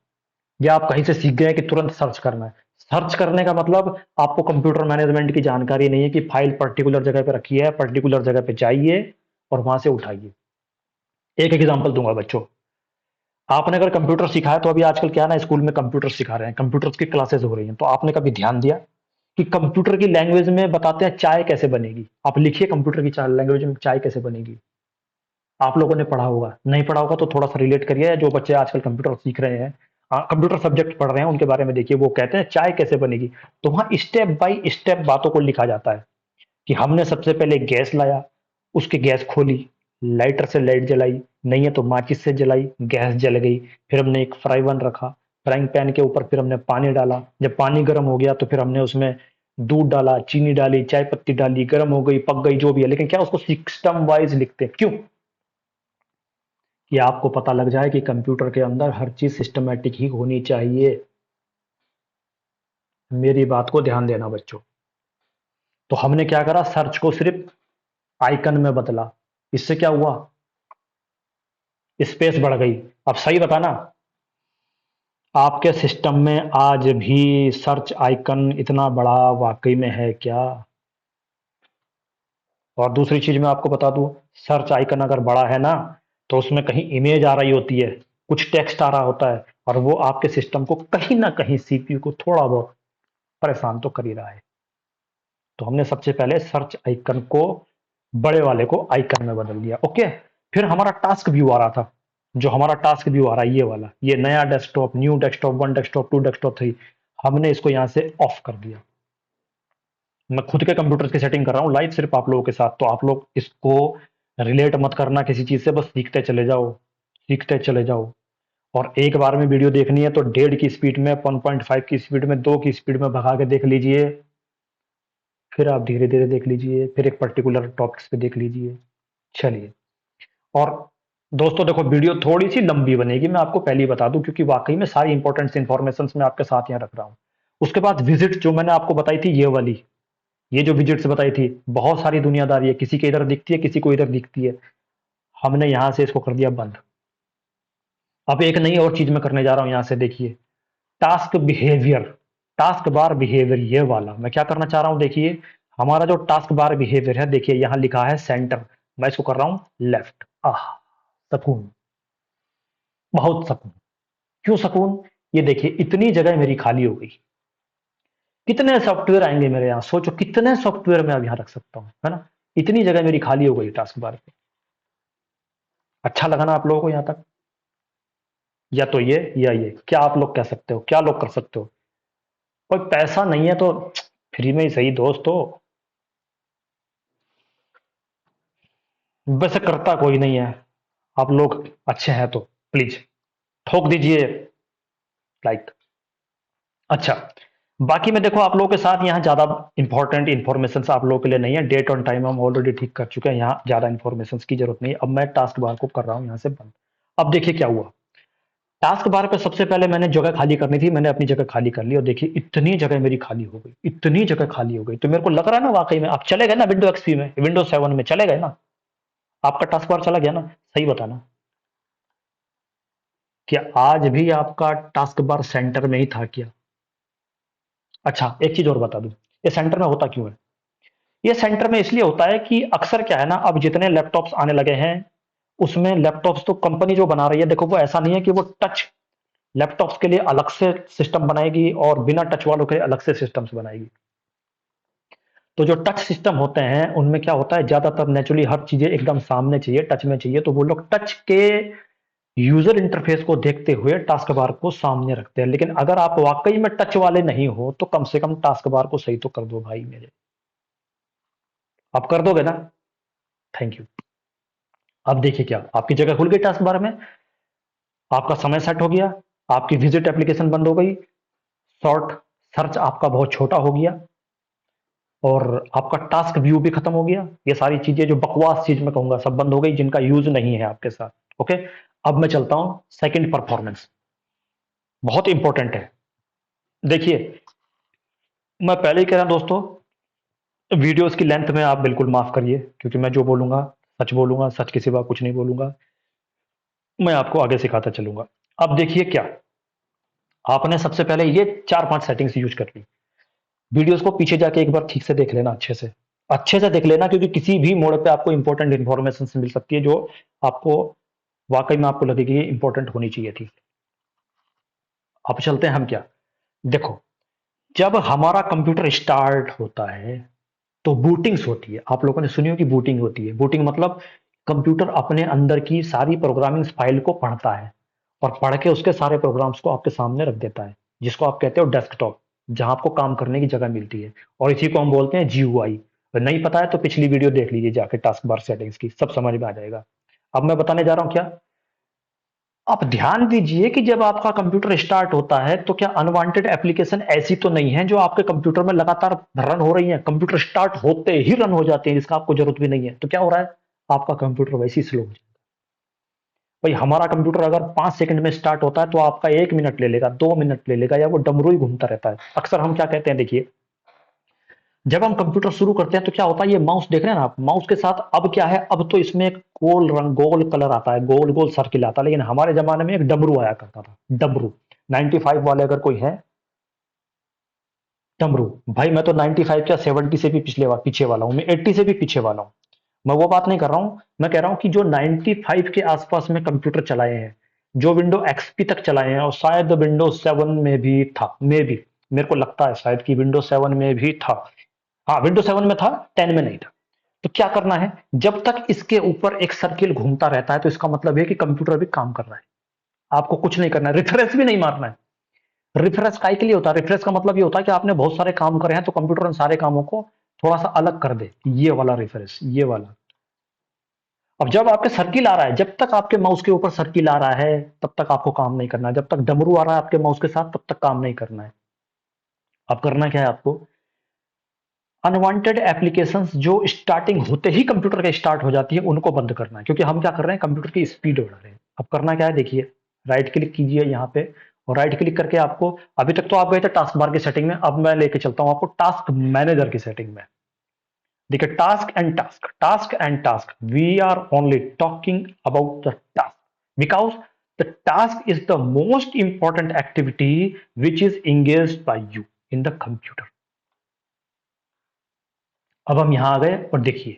या आप कहीं से सीख गए कि तुरंत सर्च करना है। सर्च करने का मतलब आपको कंप्यूटर मैनेजमेंट की जानकारी नहीं है कि फाइल पर्टिकुलर जगह पे रखी है, पर्टिकुलर जगह पे जाइए और वहां से उठाइए। एक एग्जांपल दूंगा बच्चों। आपने अगर कंप्यूटर सीखा है तो अभी आजकल क्या है ना, स्कूल में कंप्यूटर सिखा रहे हैं, कंप्यूटर की क्लासेस हो रही हैं, तो आपने कभी ध्यान दिया कि कंप्यूटर की लैंग्वेज में बताते हैं चाय कैसे बनेगी? आप लिखिए कंप्यूटर की चाय लैंग्वेज में चाय कैसे बनेगी। आप लोगों ने पढ़ा होगा, नहीं पढ़ा होगा तो थोड़ा सा रिलेट करिए। जो बच्चे आजकल कंप्यूटर सीख रहे हैं, कंप्यूटर सब्जेक्ट पढ़ रहे हैं, उनके बारे में देखिए। वो कहते हैं चाय कैसे बनेगी, तो वहां स्टेप बाय स्टेप बातों को लिखा जाता है कि हमने सबसे पहले गैस लाया, उसकी गैस खोली, लाइटर से लाइट जलाई, नहीं है तो माचिस से जलाई, गैस जल गई। फिर हमने एक फ्राई पैन रखा, फ्राइंग पैन के ऊपर फिर हमने पानी डाला, जब पानी गर्म हो गया तो फिर हमने उसमें दूध डाला, चीनी डाली, चाय पत्ती डाली, गर्म हो गई, पक गई, जो भी है। लेकिन क्या उसको सिस्टम वाइज लिखते हैं? क्यों? कि आपको पता लग जाए कि कंप्यूटर के अंदर हर चीज सिस्टमेटिक ही होनी चाहिए। मेरी बात को ध्यान देना बच्चों। तो हमने क्या करा? सर्च को सिर्फ आइकन में बदला। इससे क्या हुआ? स्पेस बढ़ गई। अब सही बताना, आपके सिस्टम में आज भी सर्च आइकन इतना बड़ा वाकई में है क्या? और दूसरी चीज मैं आपको बता दूं, सर्च आइकन अगर बड़ा है ना, तो उसमें कहीं इमेज आ रही होती है, कुछ टेक्स्ट आ रहा होता है, और वो आपके सिस्टम को कहीं ना कहीं, सीपीयू को थोड़ा बहुत परेशान तो कर ही रहा है। तो हमने सबसे पहले सर्च आइकन को, बड़े वाले को आइकन में बदल दिया। ओके। फिर हमारा टास्क व्यू आ रहा था, जो हमारा टास्क व्यू आ रहा है ये वाला, ये नया desktop, new desktop, 1 desktop, 2 desktop, 3, हमने इसको यहां से ऑफ कर दिया। मैं खुद के कंप्यूटर की सेटिंग कर रहा हूँ लाइव, सिर्फ आप लोगों के साथ, तो आप लोग इसको रिलेट मत करना किसी चीज से, बस सीखते चले जाओ, सीखते चले जाओ। और एक बार में वीडियो देखनी है तो 1.5 की स्पीड में, 1.5 की स्पीड में, 2 की स्पीड में भगा के देख लीजिए। फिर आप धीरे धीरे देख लीजिए, फिर एक पर्टिकुलर टॉपिक्स पे देख लीजिए। चलिए। और दोस्तों देखो, वीडियो थोड़ी सी लंबी बनेगी, मैं आपको पहले ही बता दूं, क्योंकि वाकई में सारी इंपॉर्टेंट इन्फॉर्मेशन मैं आपके साथ यहाँ रख रहा हूँ। उसके बाद विजिट जो मैंने आपको बताई थी, ये वाली, ये जो विजिट्स बताई थी, बहुत सारी दुनियादारी है, किसी के इधर दिखती है, किसी को इधर दिखती है। हमने यहां से इसको कर दिया बंद। अब एक नई और चीज मैं करने जा रहा हूं यहां से, देखिए, task behaviour, task bar behaviour, ये वाला मैं क्या करना चाह रहा हूं। देखिए, हमारा जो टास्क बार बिहेवियर है, देखिए यहां लिखा है सेंटर, मैं इसको कर रहा हूं लेफ्ट। आह, सकून, बहुत सकून। क्यों सकून? ये देखिए, इतनी जगह मेरी खाली हो गई। कितने सॉफ्टवेयर आएंगे मेरे यहाँ, सोचो कितने सॉफ्टवेयर मैं अब यहाँ रख सकता हूँ, है ना? इतनी जगह मेरी खाली हो गई टास्क बार पे। अच्छा लगा ना आप लोगों को यहाँ तक? या तो ये या ये, क्या आप लोग कह सकते हो, क्या लोग कर सकते हो? कोई पैसा नहीं है तो फ्री में ही सही दोस्तों। वैसे करता कोई नहीं है, आप लोग अच्छे हैं तो प्लीज ठोक दीजिए लाइक। अच्छा, बाकी मैं देखो आप लोगों के साथ यहाँ ज्यादा इंपॉर्टेंट इन्फॉर्मेशन आप लोगों के लिए नहीं है। डेट ऑन टाइम हम ऑलरेडी ठीक कर चुके हैं, यहाँ ज्यादा इन्फॉर्मेशन की जरूरत नहीं है। अब मैं टास्क बार को कर रहा हूँ यहाँ से बंद। अब देखिए क्या हुआ। टास्क बार पे सबसे पहले मैंने जगह खाली करनी थी, मैंने अपनी जगह खाली कर ली और देखिए इतनी जगह मेरी खाली हो गई, इतनी जगह खाली हो गई। तो मेरे को लग रहा है ना वाकई में आप चले गए ना विंडो एक्सपी में, विंडो 7 में चले गए ना, आपका टास्क बार चला गया ना, सही बताना। क्या आज भी आपका टास्क बार सेंटर में ही था क्या? अच्छा, एक चीज और बता दूं, ये सेंटर में होता क्यों है? ये सेंटर में इसलिए होता है कि अक्सर क्या है ना, अब जितने लैपटॉप्स आने लगे हैं उसमें लैपटॉप्स तो कंपनी जो बना रही है, देखो वो ऐसा नहीं है कि वो टच लैपटॉप्स के लिए अलग से सिस्टम बनाएगी और बिना टच वालों के लिए अलग से सिस्टम्स बनाएगी। तो जो टच सिस्टम होते हैं उनमें क्या होता है, ज्यादातर नेचुरली हर चीजें एकदम सामने चाहिए, टच में चाहिए, तो वो लोग टच के यूजर इंटरफेस को देखते हुए टास्क बार को सामने रखते हैं। लेकिन अगर आप वाकई में टच वाले नहीं हो तो कम से कम टास्क बार को सही तो कर दो भाई मेरे। आप कर दोगे ना? Thank you. अब देखिए क्या आपकी जगह खुल गई टास्क बार में, आपका समय सेट हो गया, आपकी विजिट एप्लीकेशन बंद हो गई, शॉर्ट सर्च आपका बहुत छोटा हो गया और आपका टास्क व्यू भी खत्म हो गया। ये सारी चीजें जो बकवास चीज मैं कहूंगा सब बंद हो गई, जिनका यूज नहीं है आपके साथ। ओके, अब मैं चलता हूं सेकंड परफॉर्मेंस, बहुत इंपॉर्टेंट है। देखिए, मैं पहले ही कह रहा हूं दोस्तों, वीडियोस की लेंथ में आप बिल्कुल माफ करिए, क्योंकि मैं जो बोलूंगा, सच के सिवा कुछ नहीं बोलूंगा, मैं आपको आगे सिखाता चलूंगा। अब देखिए क्या, आपने सबसे पहले ये 4-5 सेटिंग्स यूज कर ली। वीडियोस को पीछे जाके एक बार ठीक से देख लेना, अच्छे से देख लेना, क्योंकि किसी भी मोड़ पे आपको इंपॉर्टेंट इन्फॉर्मेशन मिल सकती है जो आपको वाकई में आपको लगेगी इंपॉर्टेंट होनी चाहिए थी। अब चलते हैं हम क्या, देखो, जब हमारा कंप्यूटर स्टार्ट होता है तो बूटिंग्स होती है। आप लोगों ने सुनी हो कि बूटिंग होती है। बूटिंग मतलब कंप्यूटर अपने अंदर की सारी प्रोग्रामिंग फाइल को पढ़ता है और पढ़ के उसके सारे प्रोग्राम्स को आपके सामने रख देता है, जिसको आप कहते हो डेस्कटॉप, जहां आपको काम करने की जगह मिलती है। और इसी को हम बोलते हैं जीयूआई। नहीं पता है तो पिछली वीडियो देख लीजिए जाके, टास्क बार सेटिंग्स की, सब समझ में आ जाएगा। अब मैं बताने जा रहा हूं क्या, आप ध्यान दीजिए कि जब आपका कंप्यूटर स्टार्ट होता है तो क्या अनवांटेड एप्लीकेशन ऐसी तो नहीं है जो आपके कंप्यूटर में लगातार रन हो रही है, कंप्यूटर स्टार्ट होते ही रन हो जाते हैं जिसका आपको जरूरत भी नहीं है। तो क्या हो रहा है, आपका कंप्यूटर वैसे ही स्लो हो जाएगा। भाई हमारा कंप्यूटर अगर 5 सेकंड में स्टार्ट होता है तो आपका 1 मिनट ले लेगा, 2 मिनट ले लेगा, या वो डमरू ही घूमता रहता है। अक्सर हम क्या कहते हैं, देखिए, जब हम कंप्यूटर शुरू करते हैं तो क्या होता है, ये माउस देख रहे हैं ना आप, माउस के साथ अब क्या है, अब तो इसमें एक गोल रंग, गोल कलर आता है, गोल गोल सर्किल आता है। लेकिन हमारे जमाने में एक डमरू आया करता था, डमरू। 95 वाले अगर कोई है, डमरू। भाई मैं तो 95 क्या 70 से भी पीछे वाला हूं, मैं 80 से भी पीछे वाला हूं। मैं वो बात नहीं कर रहा हूं, मैं कह रहा हूं कि जो 95 के आसपास में कंप्यूटर चलाए हैं, जो विंडो एक्सपी तक चलाए हैं, और शायद विंडो 7 में भी था, मे भी, मेरे को लगता है शायद कि विंडो 7 में भी था। हाँ, विंडो 7 में था, 10 में नहीं था। तो क्या करना है, जब तक इसके ऊपर एक सर्किल घूमता रहता है तो इसका मतलब है कि कंप्यूटर भी काम कर रहा है। आपको कुछ नहीं करना है, रिफ्रेश भी नहीं मारना है। रिफ्रेश काय के लिए होता है, रिफ्रेश का मतलब ये होता है कि आपने बहुत सारे काम करे हैं तो कंप्यूटर उन सारे कामों को थोड़ा सा अलग कर दे, ये वाला रिफ्रेश, ये वाला। अब जब आपके सर्किल आ रहा है, जब तक आपके माउस के ऊपर सर्किल आ रहा है तब तक आपको काम नहीं करना है, जब तक डमरू आ रहा है आपके माउस के साथ तब तक काम नहीं करना है। अब करना क्या है आपको, अनवांटेड एप्लीकेशंस जो स्टार्टिंग होते ही कंप्यूटर के स्टार्ट हो जाती है उनको बंद करना है, क्योंकि हम क्या कर रहे हैं, कंप्यूटर की स्पीड बढ़ा रहे हैं। अब करना क्या है, देखिए, राइट क्लिक कीजिए यहाँ पे, और राइट क्लिक करके आपको, अभी तक तो आप गए थे टास्क बार की सेटिंग में, अब मैं लेके चलता हूं आपको टास्क मैनेजर की सेटिंग में। देखिए, task and task we are only talking about the task, because the task is the most important activity which is engaged by you in the computer. अब हम यहां आ गए और देखिए,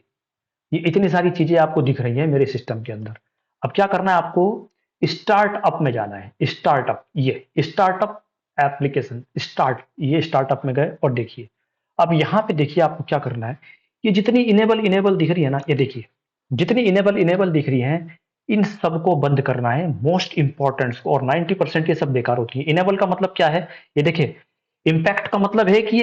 ये इतनी सारी चीजें आपको दिख रही हैं मेरे सिस्टम के अंदर। अब क्या करना है आपको, स्टार्टअप में जाना है, स्टार्टअप, ये स्टार्टअप एप्लीकेशन, स्टार्ट, ये स्टार्टअप में गए और देखिए, अब यहां पे देखिए आपको क्या करना है, ये जितनी इनेबल इनेबल दिख रही है ना, ये देखिए, जितनी इनेबल इनेबल दिख रही है, इन सबको बंद करना है, मोस्ट इंपॉर्टेंट को, और 90% ये सब बेकार होती है। इनेबल का मतलब क्या है, ये देखिए, इम्पैक्ट का मतलब है कि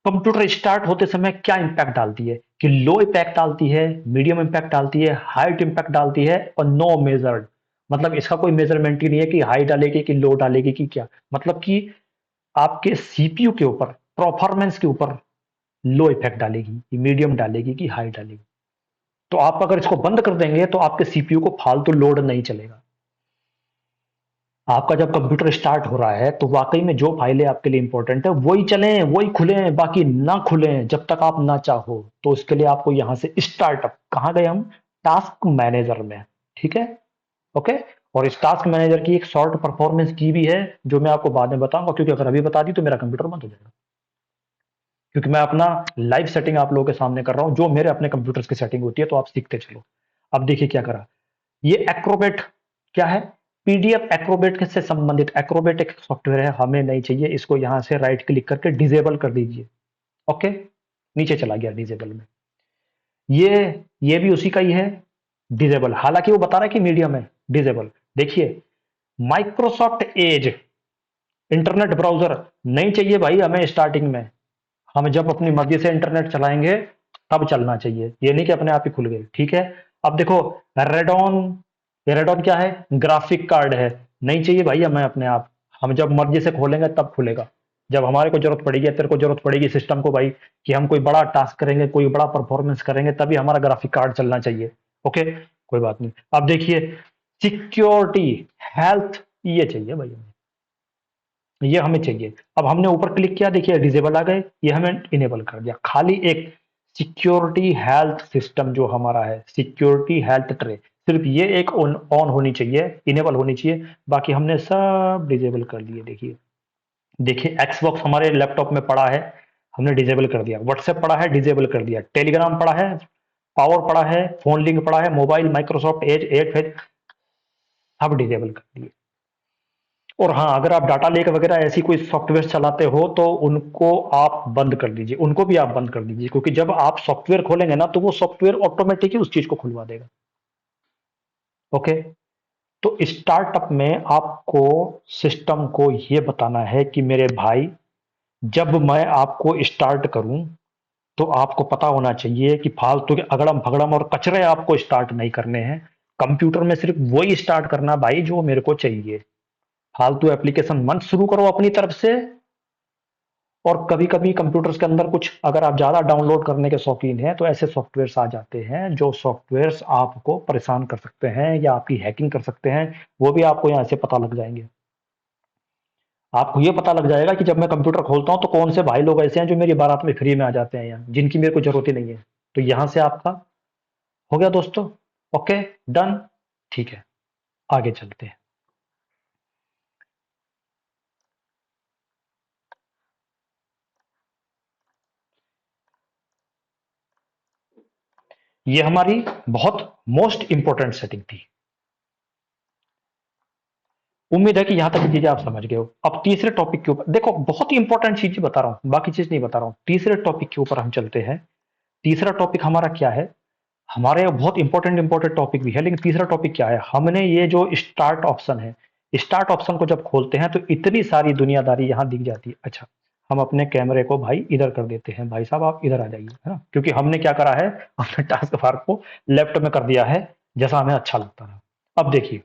कंप्यूटर स्टार्ट होते समय क्या इंपैक्ट डालती है, कि लो इंपैक्ट डालती है, मीडियम इंपैक्ट डालती है, हाइट इंपैक्ट डालती है, और नो मेजर्ड, मतलब इसका कोई मेजरमेंट ही नहीं है कि हाई डालेगी कि लो डालेगी कि क्या, मतलब कि आपके सीपीयू के ऊपर, परफॉर्मेंस के ऊपर लो इफेक्ट डालेगी, कि मीडियम डालेगी कि हाई डालेगी। तो आप अगर इसको बंद कर देंगे तो आपके सीपीयू को फालतू लोड नहीं चलेगा। आपका जब कंप्यूटर स्टार्ट हो रहा है तो वाकई में जो फाइलें आपके लिए इंपॉर्टेंट है वही चलें, वही खुलें, बाकी ना खुलें जब तक आप ना चाहो। तो उसके लिए आपको यहां से स्टार्टअप, कहाँ गए हम, टास्क मैनेजर में। ठीक है, ओके। और इस टास्क मैनेजर की एक शॉर्ट परफॉर्मेंस की भी है जो मैं आपको बाद में बताऊंगा, क्योंकि अगर अभी बता दी तो मेरा कंप्यूटर बंद हो जाएगा। क्योंकि मैं अपना लाइव सेटिंग आप लोगों के सामने कर रहा हूं, जो मेरे अपने कंप्यूटर्स की सेटिंग होती है, तो आप सीखते चलो। अब देखिए क्या करा, ये एक्रोबेट क्या है, पीडीएफ एक्रोबेट से संबंधित एक्रोबेट एक सॉफ्टवेयर है, हमें नहीं चाहिए इसको। यहां से राइट क्लिक करके डिजेबल कर दीजिए। ओके, नीचे चला गया डिजेबल में। ये भी उसी का ही है, डिजेबल। हालांकि वो बता रहा है कि मीडियम है, डिजेबल। देखिए, माइक्रोसॉफ्ट एज इंटरनेट ब्राउजर नहीं चाहिए भाई हमें स्टार्टिंग में। हम जब अपनी मर्जी से इंटरनेट चलाएंगे तब चलना चाहिए, ये नहीं कि अपने आप ही खुल गए। ठीक है, अब देखो, रेडॉन, ये रेडॉन क्या है, ग्राफिक कार्ड है। नहीं चाहिए भाई हमें अपने आप, हम जब मर्जी से खोलेंगे तब खुलेगा। जब हमारे को जरूरत पड़ेगी या तेरे को जरूरत पड़ेगी सिस्टम को भाई, कि हम कोई बड़ा टास्क करेंगे, कोई बड़ा परफॉर्मेंस करेंगे, तभी हमारा ग्राफिक कार्ड चलना चाहिए। ओके, कोई बात नहीं। अब देखिए, सिक्योरिटी, हेल्थ, ये चाहिए भाई हमें, ये हमें चाहिए। अब हमने ऊपर क्लिक किया, देखिए डिजेबल आ गए, ये हमें इनेबल कर दिया। खाली एक सिक्योरिटी हेल्थ सिस्टम जो हमारा है, सिक्योरिटी हेल्थ ट्रे, सिर्फ ये एक ऑन ऑन होनी चाहिए, इनेबल होनी चाहिए। बाकी हमने सब डिजेबल कर दिए। देखिए, देखिए एक्सबॉक्स हमारे लैपटॉप में पड़ा है, हमने डिजेबल कर दिया। व्हाट्सएप पड़ा है, डिजेबल कर दिया। टेलीग्राम पड़ा है, पावर पड़ा है, फोन लिंक पड़ा है, मोबाइल, माइक्रोसॉफ्ट एज, एड फेज, सब डिजेबल कर दिए। और हाँ, अगर आप डाटा लेक वगैरह ऐसी कोई सॉफ्टवेयर चलाते हो तो उनको आप बंद कर दीजिए, उनको भी आप बंद कर दीजिए, क्योंकि जब आप सॉफ्टवेयर खोलेंगे ना तो वो सॉफ्टवेयर ऑटोमेटिक ही उस चीज को खुलवा देगा। ओके, तो स्टार्टअप में आपको सिस्टम को ये बताना है कि मेरे भाई, जब मैं आपको स्टार्ट करूं तो आपको पता होना चाहिए कि फालतू के अगड़म भगड़म और कचरे आपको स्टार्ट नहीं करने हैं। कंप्यूटर में सिर्फ वही स्टार्ट करना भाई जो मेरे को चाहिए। फालतू एप्लीकेशन मत शुरू करो अपनी तरफ से। और कभी-कभी कंप्यूटर्स के अंदर कुछ अगर आप ज़्यादा डाउनलोड करने के शौकीन हैं, तो ऐसे सॉफ्टवेयर्स आ जाते हैं, जो सॉफ्टवेयर्स आपको परेशान कर सकते हैं या आपकी हैकिंग कर सकते हैं, वो भी आपको यहाँ से पता लग जाएँगे। आपको ये पता लग जाएगा कि जब मैं कंप्यूटर खोलता हूँ, तो कौन से भाई लोग ऐसे हैं जो मेरी बारात में फ्री में आ जाते हैं यहाँ, जिनकी मेरे को ज़रूरत ही नहीं है। तो यहाँ से आपका हो गया दोस्तों, ओके, डन, ठीक है, आगे चलते हैं। ये हमारी बहुत मोस्ट इंपॉर्टेंट सेटिंग थी। उम्मीद है कि यहां तक की चीजें आप समझ गए हो। अब तीसरे टॉपिक के ऊपर देखो, बहुत ही इंपॉर्टेंट चीजें बता रहा हूं, बाकी चीज नहीं बता रहा हूं। तीसरे टॉपिक के ऊपर हम चलते हैं। तीसरा टॉपिक हमारा क्या है, हमारे यहाँ बहुत इंपॉर्टेंट इंपॉर्टेंट टॉपिक भी है, लेकिन तीसरा टॉपिक क्या है, हमने ये जो स्टार्ट ऑप्शन है, स्टार्ट ऑप्शन को जब खोलते हैं तो इतनी सारी दुनियादारी यहाँ दिख जाती है। अच्छा, हम अपने कैमरे को भाई इधर कर देते हैं, भाई साहब आप इधर आ जाइए, है ना, क्योंकि हमने क्या करा है, अपने टास्क बार को लेफ्ट में कर दिया है, जैसा हमें अच्छा लगता है। अब देखिए,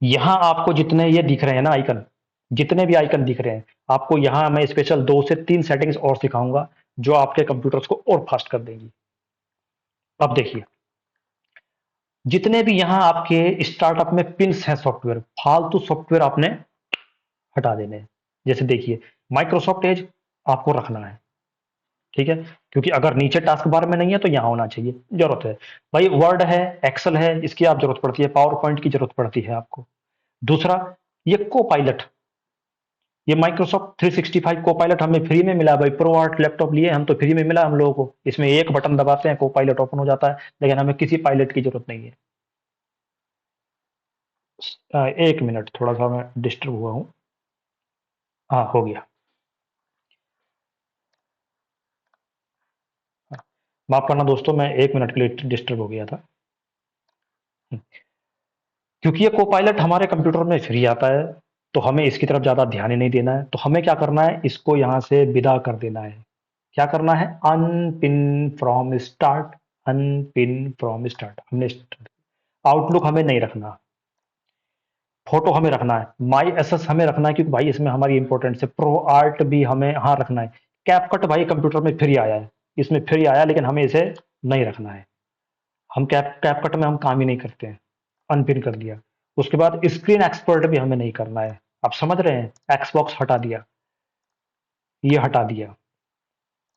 यहाँ आपको जितने ये दिख रहे हैं ना आइकन, जितने भी आइकन दिख रहे हैं, आपको यहाँ मैं स्पेशल 2 से 3 सेटिंग्स और सिखाऊंगा, जो आपके कंप्यूटर्स को और फास्ट कर देंगी। अब देखिए, जितने भी यहाँ आपके स्टार्टअप में पिन्स हैं सॉफ्टवेयर, फालतू सॉफ्टवेयर आपने हटा देने हैं। जैसे देखिए, माइक्रोसॉफ्ट एज आपको रखना है, ठीक है, क्योंकि अगर नीचे टास्क बार में नहीं है तो यहाँ होना चाहिए, जरूरत है। भाई वर्ड है, एक्सेल है, इसकी आप जरूरत पड़ती है, पावर पॉइंट की जरूरत पड़ती है आपको। दूसरा, ये को पायलट, ये माइक्रोसॉफ्ट 365 को पायलट हमें फ्री में मिला भाई। प्रो आर्ट लैपटॉप लिए हम तो फ्री में मिला हम लोगों को, इसमें एक बटन दबाते हैं को पायलट ओपन हो जाता है, लेकिन हमें किसी पायलट की जरूरत नहीं है। 1 मिनट, थोड़ा सा मैं डिस्टर्ब हुआ हूँ। हाँ, हो गया। माफ करना दोस्तों, मैं 1 मिनट के लिए डिस्टर्ब हो गया था। क्योंकि ये को पायलट हमारे कंप्यूटर में फ्री आता है, तो हमें इसकी तरफ ज्यादा ध्यान ही नहीं देना है। तो हमें क्या करना है, इसको यहाँ से विदा कर देना है। क्या करना है, unpin from start, unpin from start. हमने आउटलुक हमें नहीं रखना, फोटो हमें रखना है, माई एसएस हमें रखना है, क्योंकि भाई इसमें हमारी इंपॉर्टेंट है। प्रो आर्ट भी हमें हाँ रखना है। कैपकट भाई कंप्यूटर में फ्री आया है, इसमें फ्री आया, लेकिन हमें इसे नहीं रखना है। हम कैपकट में हम काम ही नहीं करते हैं। अनपिन कर दिया। उसके बाद स्क्रीन एक्सपर्ट भी हमें नहीं करना है। आप समझ रहे हैं, एक्सबॉक्स हटा दिया, ये हटा दिया,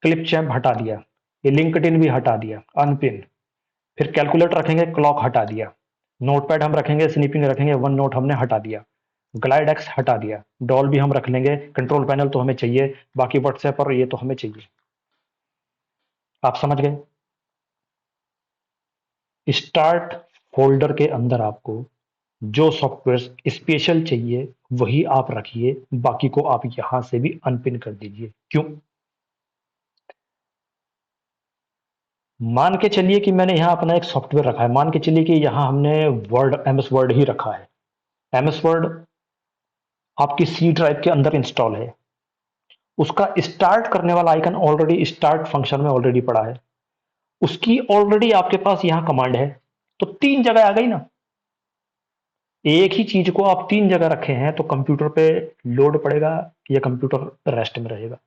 क्लिप चैम्प हटा दिया, ये लिंक्डइन भी हटा दिया, अनपिन। फिर कैलकुलेटर रखेंगे, क्लॉक हटा दिया, नोटपैड हम रखेंगे, स्नीपिंग रखेंगे, वन नोट हमने हटा दिया, ग्लाइड एक्स हटा दिया, डॉल भी हम रख लेंगे, कंट्रोल पैनल तो हमें चाहिए, बाकी व्हाट्सएप और ये तो हमें चाहिए। आप समझ गए। स्टार्ट फोल्डर के अंदर आपको जो सॉफ्टवेयर स्पेशल चाहिए वही आप रखिए, बाकी को आप यहां से भी अनपिन कर दीजिए। क्यों? मान के चलिए कि मैंने यहां अपना एक सॉफ्टवेयर रखा है, मान के चलिए कि यहां हमने वर्ड, एमएस वर्ड ही रखा है। एमएस वर्ड आपकी सी ड्राइव के अंदर इंस्टॉल है, उसका स्टार्ट करने वाला आइकन ऑलरेडी स्टार्ट फंक्शन में ऑलरेडी पड़ा है, उसकी ऑलरेडी आपके पास यहां कमांड है, तो तीन जगह आ गई ना। एक ही चीज को आप तीन जगह रखे हैं तो कंप्यूटर पे लोड पड़ेगा या कंप्यूटर रेस्ट में रहेगा।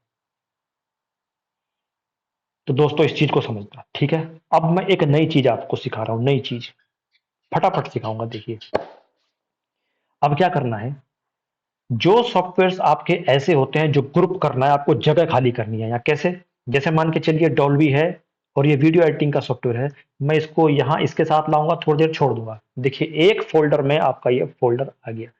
तो दोस्तों इस चीज को समझना, ठीक है। अब मैं एक नई चीज आपको सिखा रहा हूं, नई चीज फटाफट सिखाऊंगा। देखिए अब क्या करना है, जो सॉफ्टवेयर्स आपके ऐसे होते हैं जो ग्रुप करना है, आपको जगह खाली करनी है। या कैसे? जैसे मान के चलिए डॉल्बी है और ये वीडियो एडिटिंग का सॉफ्टवेयर है, मैं इसको यहां इसके साथ लाऊंगा, थोड़ी देर छोड़ दूंगा, देखिए एक फोल्डर में आपका ये फोल्डर आ गया।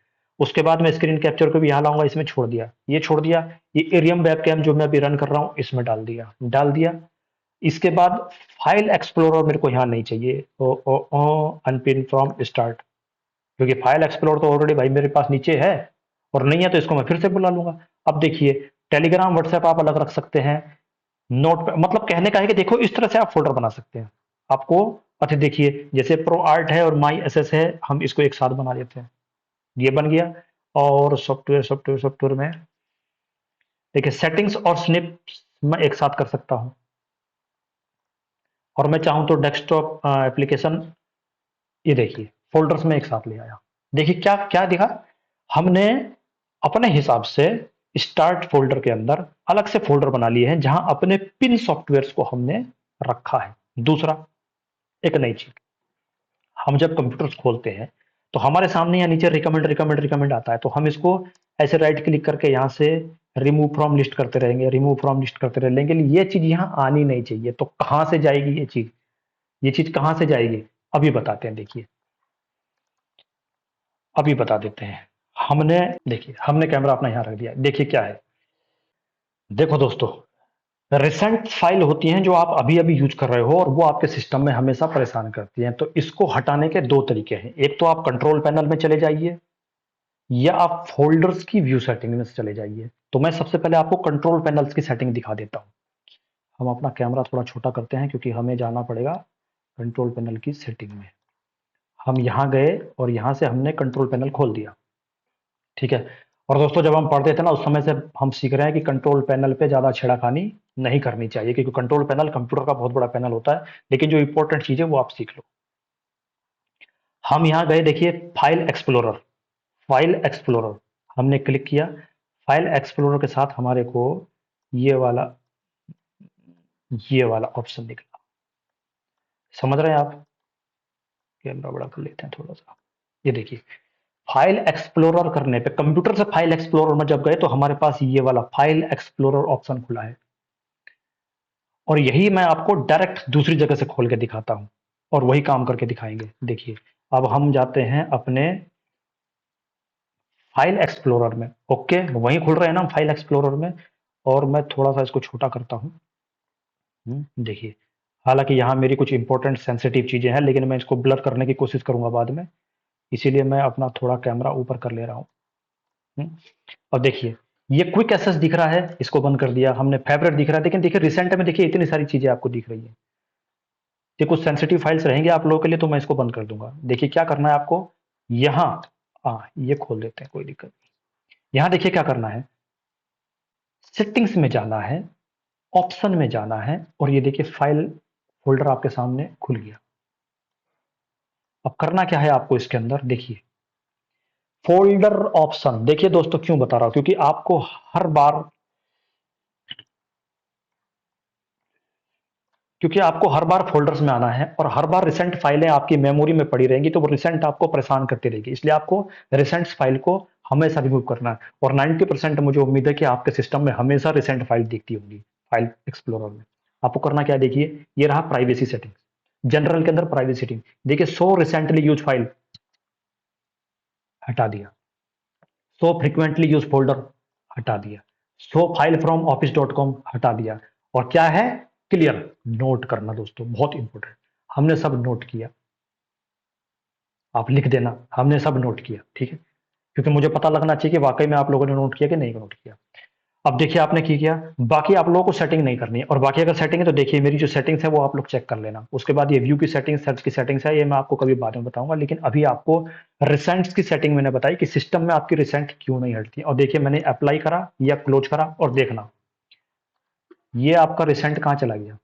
उसके बाद मैं स्क्रीन कैप्चर को भी यहां लाऊंगा, इसमें छोड़ दिया, ये छोड़ दिया, ये एरियम वेबकैम जो मैं अभी रन कर रहा हूं इसमें डाल दिया, डाल दिया। इसके बाद फाइल एक्सप्लोरर मेरे को यहां नहीं चाहिए, अनपिन फ्रॉम स्टार्ट, क्योंकि फाइल एक्सप्लोरर तो ऑलरेडी भाई मेरे पास नीचे है, और नहीं है तो इसको मैं फिर से बुला लूंगा। अब देखिए टेलीग्राम व्हाट्सएप आप अलग रख सकते हैं, नोट मतलब कहने का है कि देखो इस तरह से आप फोल्डर बना सकते हैं आपको। अच्छा देखिए जैसे प्रो आर्ट है और माई एस एस है, हम इसको एक साथ बना लेते हैं, ये बन गया। और सॉफ्टवेयर सॉफ्टवेयर सॉफ्टवेयर में देखिए सेटिंग्स और स्निप्स मैं एक साथ कर सकता हूं, और मैं चाहूं तो डेस्कटॉप एप्लीकेशन, ये देखिए फोल्डर्स में एक साथ ले आया। देखिए क्या क्या दिखा, हमने अपने हिसाब से स्टार्ट फोल्डर के अंदर अलग से फोल्डर बना लिए हैं जहां अपने पिन सॉफ्टवेयर्स को हमने रखा है। दूसरा, एक नई चीज, हम जब कंप्यूटर खोलते हैं तो हमारे सामने यहाँ नीचे रिकमेंड रिकमेंड रिकमेंड आता है, तो हम इसको ऐसे राइट क्लिक करके यहाँ से रिमूव फ्रॉम लिस्ट करते रहेंगे, रिमूव फ्रॉम लिस्ट करते रहेंगे, लेकिन ये चीज यहाँ आनी नहीं चाहिए। तो कहां से जाएगी ये चीज, ये चीज कहां से जाएगी, अभी बताते हैं। देखिए अभी बता देते हैं। हमने देखिए हमने कैमरा अपना यहाँ रख दिया, देखिए क्या है, देखो दोस्तों, रिसेंट फाइल होती हैं जो आप अभी अभी यूज कर रहे हो और वो आपके सिस्टम में हमेशा परेशान करती हैं। तो इसको हटाने के दो तरीके हैं, एक तो आप कंट्रोल पैनल में चले जाइए या आप फोल्डर्स की व्यू सेटिंग में चले जाइए। तो मैं सबसे पहले आपको कंट्रोल पैनल्स की सेटिंग दिखा देता हूं। हम अपना कैमरा थोड़ा छोटा करते हैं क्योंकि हमें जाना पड़ेगा कंट्रोल पैनल की सेटिंग में। हम यहां गए और यहां से हमने कंट्रोल पैनल खोल दिया, ठीक है। और दोस्तों जब हम पढ़ते थे ना उस समय से हम सीख रहे हैं कि कंट्रोल पैनल पे ज्यादा छेड़खानी नहीं करनी चाहिए, क्योंकि कंट्रोल पैनल कंप्यूटर का बहुत बड़ा पैनल होता है, लेकिन जो इंपॉर्टेंट चीज है वो आप सीख लो। हम यहां गए, देखिए फाइल एक्सप्लोरर, फाइल एक्सप्लोरर हमने क्लिक किया, फाइल एक्सप्लोरर के साथ हमारे को ये वाला ये वाला ऑप्शन दिखा, समझ रहे हैं आप। कैमरा बड़ा कर लेते हैं थोड़ा सा, ये देखिए फाइल एक्सप्लोरर करने पे कंप्यूटर से फाइल एक्सप्लोरर में जब गए तो हमारे पास ये वाला फाइल एक्सप्लोरर ऑप्शन खुला है, और यही मैं आपको डायरेक्ट दूसरी जगह से खोल के दिखाता हूं और वही काम करके दिखाएंगे। देखिए अब हम जाते हैं अपने फाइल एक्सप्लोरर में, ओके वहीं खुल रहे हैं ना फाइल एक्सप्लोरर में, और मैं थोड़ा सा इसको छोटा करता हूं। देखिए हालांकि यहाँ मेरी कुछ इंपॉर्टेंट सेंसिटिव चीजें हैं, लेकिन मैं इसको ब्लर करने की कोशिश करूंगा बाद में, इसीलिए मैं अपना थोड़ा कैमरा ऊपर कर ले रहा हूँ। और देखिए ये क्विक एक्सेस दिख रहा है, इसको बंद कर दिया हमने, फेवरेट दिख रहा है, लेकिन देखिए रिसेंट में देखिए इतनी सारी चीजें आपको दिख रही है, ये कुछ सेंसिटिव फाइल्स रहेंगे आप लोगों के लिए, तो मैं इसको बंद कर दूंगा। देखिए क्या करना है आपको, यहाँ ये खोल देते हैं, कोई दिक्कत नहीं। यहाँ देखिए क्या करना है, सेटिंग्स में जाना है, ऑप्शन में जाना है, और ये देखिए फाइल फोल्डर आपके सामने खुल गया। अब करना क्या है आपको इसके अंदर, देखिए फोल्डर ऑप्शन, देखिए दोस्तों क्यों बता रहा हूं, क्योंकि आपको हर बार क्योंकि आपको हर बार फ़ोल्डर्स में आना है और हर बार रिसेंट फाइलें आपकी मेमोरी में पड़ी रहेंगी, तो वो रिसेंट आपको परेशान करती रहेगी। इसलिए आपको रिसेंट्स फाइल को हमेशा रिमूव करना है और 90% मुझे उम्मीद है कि आपके सिस्टम में हमेशा रिसेंट फाइल दिखती होंगी, फाइल एक्सप्लोरर में। आपको करना क्या है, देखिए, ये रहा प्राइवेसी सेटिंग्स। जनरल के अंदर प्राइवेसी सेटिंग, देखिए, शो रिसेंटली यूज्ड फाइल हटा दिया, शो फ्रीक्वेंटली यूज्ड फ़ोल्डर हटा दिया, शो फाइल फ्रॉम office.com हटा दिया। और क्या है, क्लियर, नोट करना दोस्तों, बहुत इंपॉर्टेंट। हमने सब नोट किया, आप लिख देना, हमने सब नोट किया, ठीक है? क्योंकि मुझे पता लगना चाहिए कि वाकई में आप लोगों ने नोट किया कि नहीं नोट किया। अब देखिए आपने की किया, बाकी आप लोगों को सेटिंग नहीं करनी है, और बाकी अगर सेटिंग है तो देखिए मेरी जो सेटिंग्स है वो आप लोग चेक कर लेना। उसके बाद ये व्यू की सेटिंग्स, सर्च की सेटिंग्स है, ये मैं आपको कभी बाद में बताऊंगा, लेकिन अभी आपको रिसेंट्स की सेटिंग मैंने बताई कि सिस्टम में आपकी रिसेंट क्यों नहीं हटती। और देखिए मैंने अप्लाई करा या क्लोज करा और देखना, ये आपका रिसेंट कहाँ चला गया,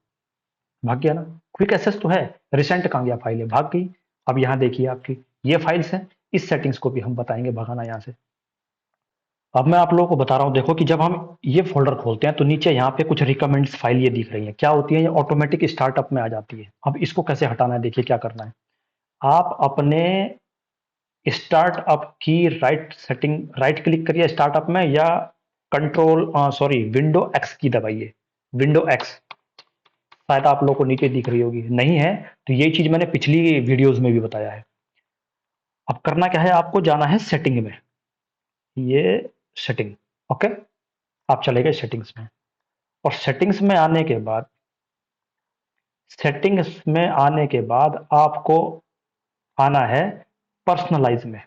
भाग गया ना। क्विक एक्सेस तो है, रिसेंट कहाँ गया, फाइल है, भाग गई। अब यहाँ देखिए आपकी ये फाइल्स हैं, इस सेटिंग्स को भी हम बताएंगे भगाना यहाँ से। अब मैं आप लोगों को बता रहा हूँ, देखो कि जब हम ये फ़ोल्डर खोलते हैं तो नीचे यहाँ पे कुछ रिकमेंड्स फाइल ये दिख रही हैं, क्या होती है, ये ऑटोमेटिक स्टार्टअप में आ जाती है। अब इसको कैसे हटाना है, देखिए क्या करना है। आप अपने स्टार्टअप की राइट क्लिक करिए स्टार्टअप में, या कंट्रोल सॉरी विंडो एक्स की दबाइए, विंडो एक्स। शायद आप लोगों को नीचे दिख रही होगी, नहीं है तो ये चीज़ मैंने पिछली वीडियोज़ में भी बताया है। अब करना क्या है, आपको जाना है सेटिंग में, ये सेटिंग, ओके। आप चले गए सेटिंग्स में, और सेटिंग्स में आने के बाद आपको आना है पर्सनलाइज में,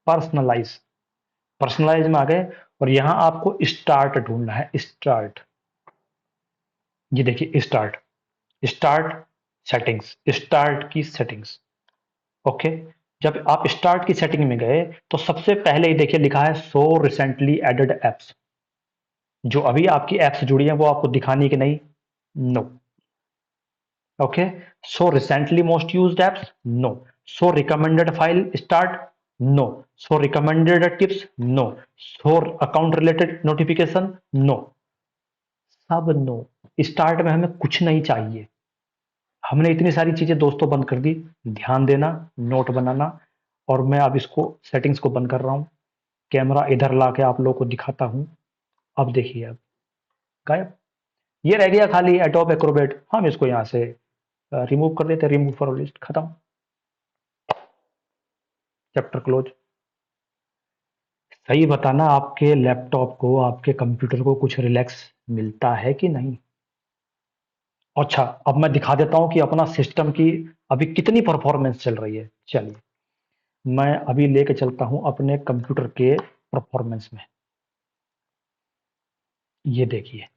पर्सनलाइज, पर्सनलाइज में आ गए, और यहां आपको स्टार्ट ढूंढना है, स्टार्ट। ये देखिए स्टार्ट, स्टार्ट सेटिंग्स, स्टार्ट की सेटिंग्स, ओके। जब आप स्टार्ट की सेटिंग में गए तो सबसे पहले ही देखिए लिखा है शो रिसेंटली एडेड एप्स। जो अभी आपकी एप्स जुड़ी हैं वो आपको दिखानी है कि नहीं, no, okay. So recently most used apps, no. So recommended file start, no. So recommended tips, no. So account related notification, no, सब नो। स्टार्ट में हमें कुछ नहीं चाहिए, हमने इतनी सारी चीजें दोस्तों बंद कर दी। ध्यान देना, नोट बनाना। और मैं अब इसको सेटिंग्स को बंद कर रहा हूं, कैमरा इधर ला के आप लोगों को दिखाता हूं। अब देखिए, अब गायब, ये रह गया खाली एडोब एक्रोबेट। हम इसको यहां से रिमूव कर देते, रिमूव फॉर लिस्ट, खत्म, चैप्टर क्लोज। सही बताना, आपके लैपटॉप को, आपके कंप्यूटर को कुछ रिलैक्स मिलता है कि नहीं। अच्छा, अब मैं दिखा देता हूं कि अपना सिस्टम की अभी कितनी परफॉर्मेंस चल रही है। चलिए, मैं अभी लेके चलता हूं अपने कंप्यूटर के परफॉर्मेंस में। ये देखिए,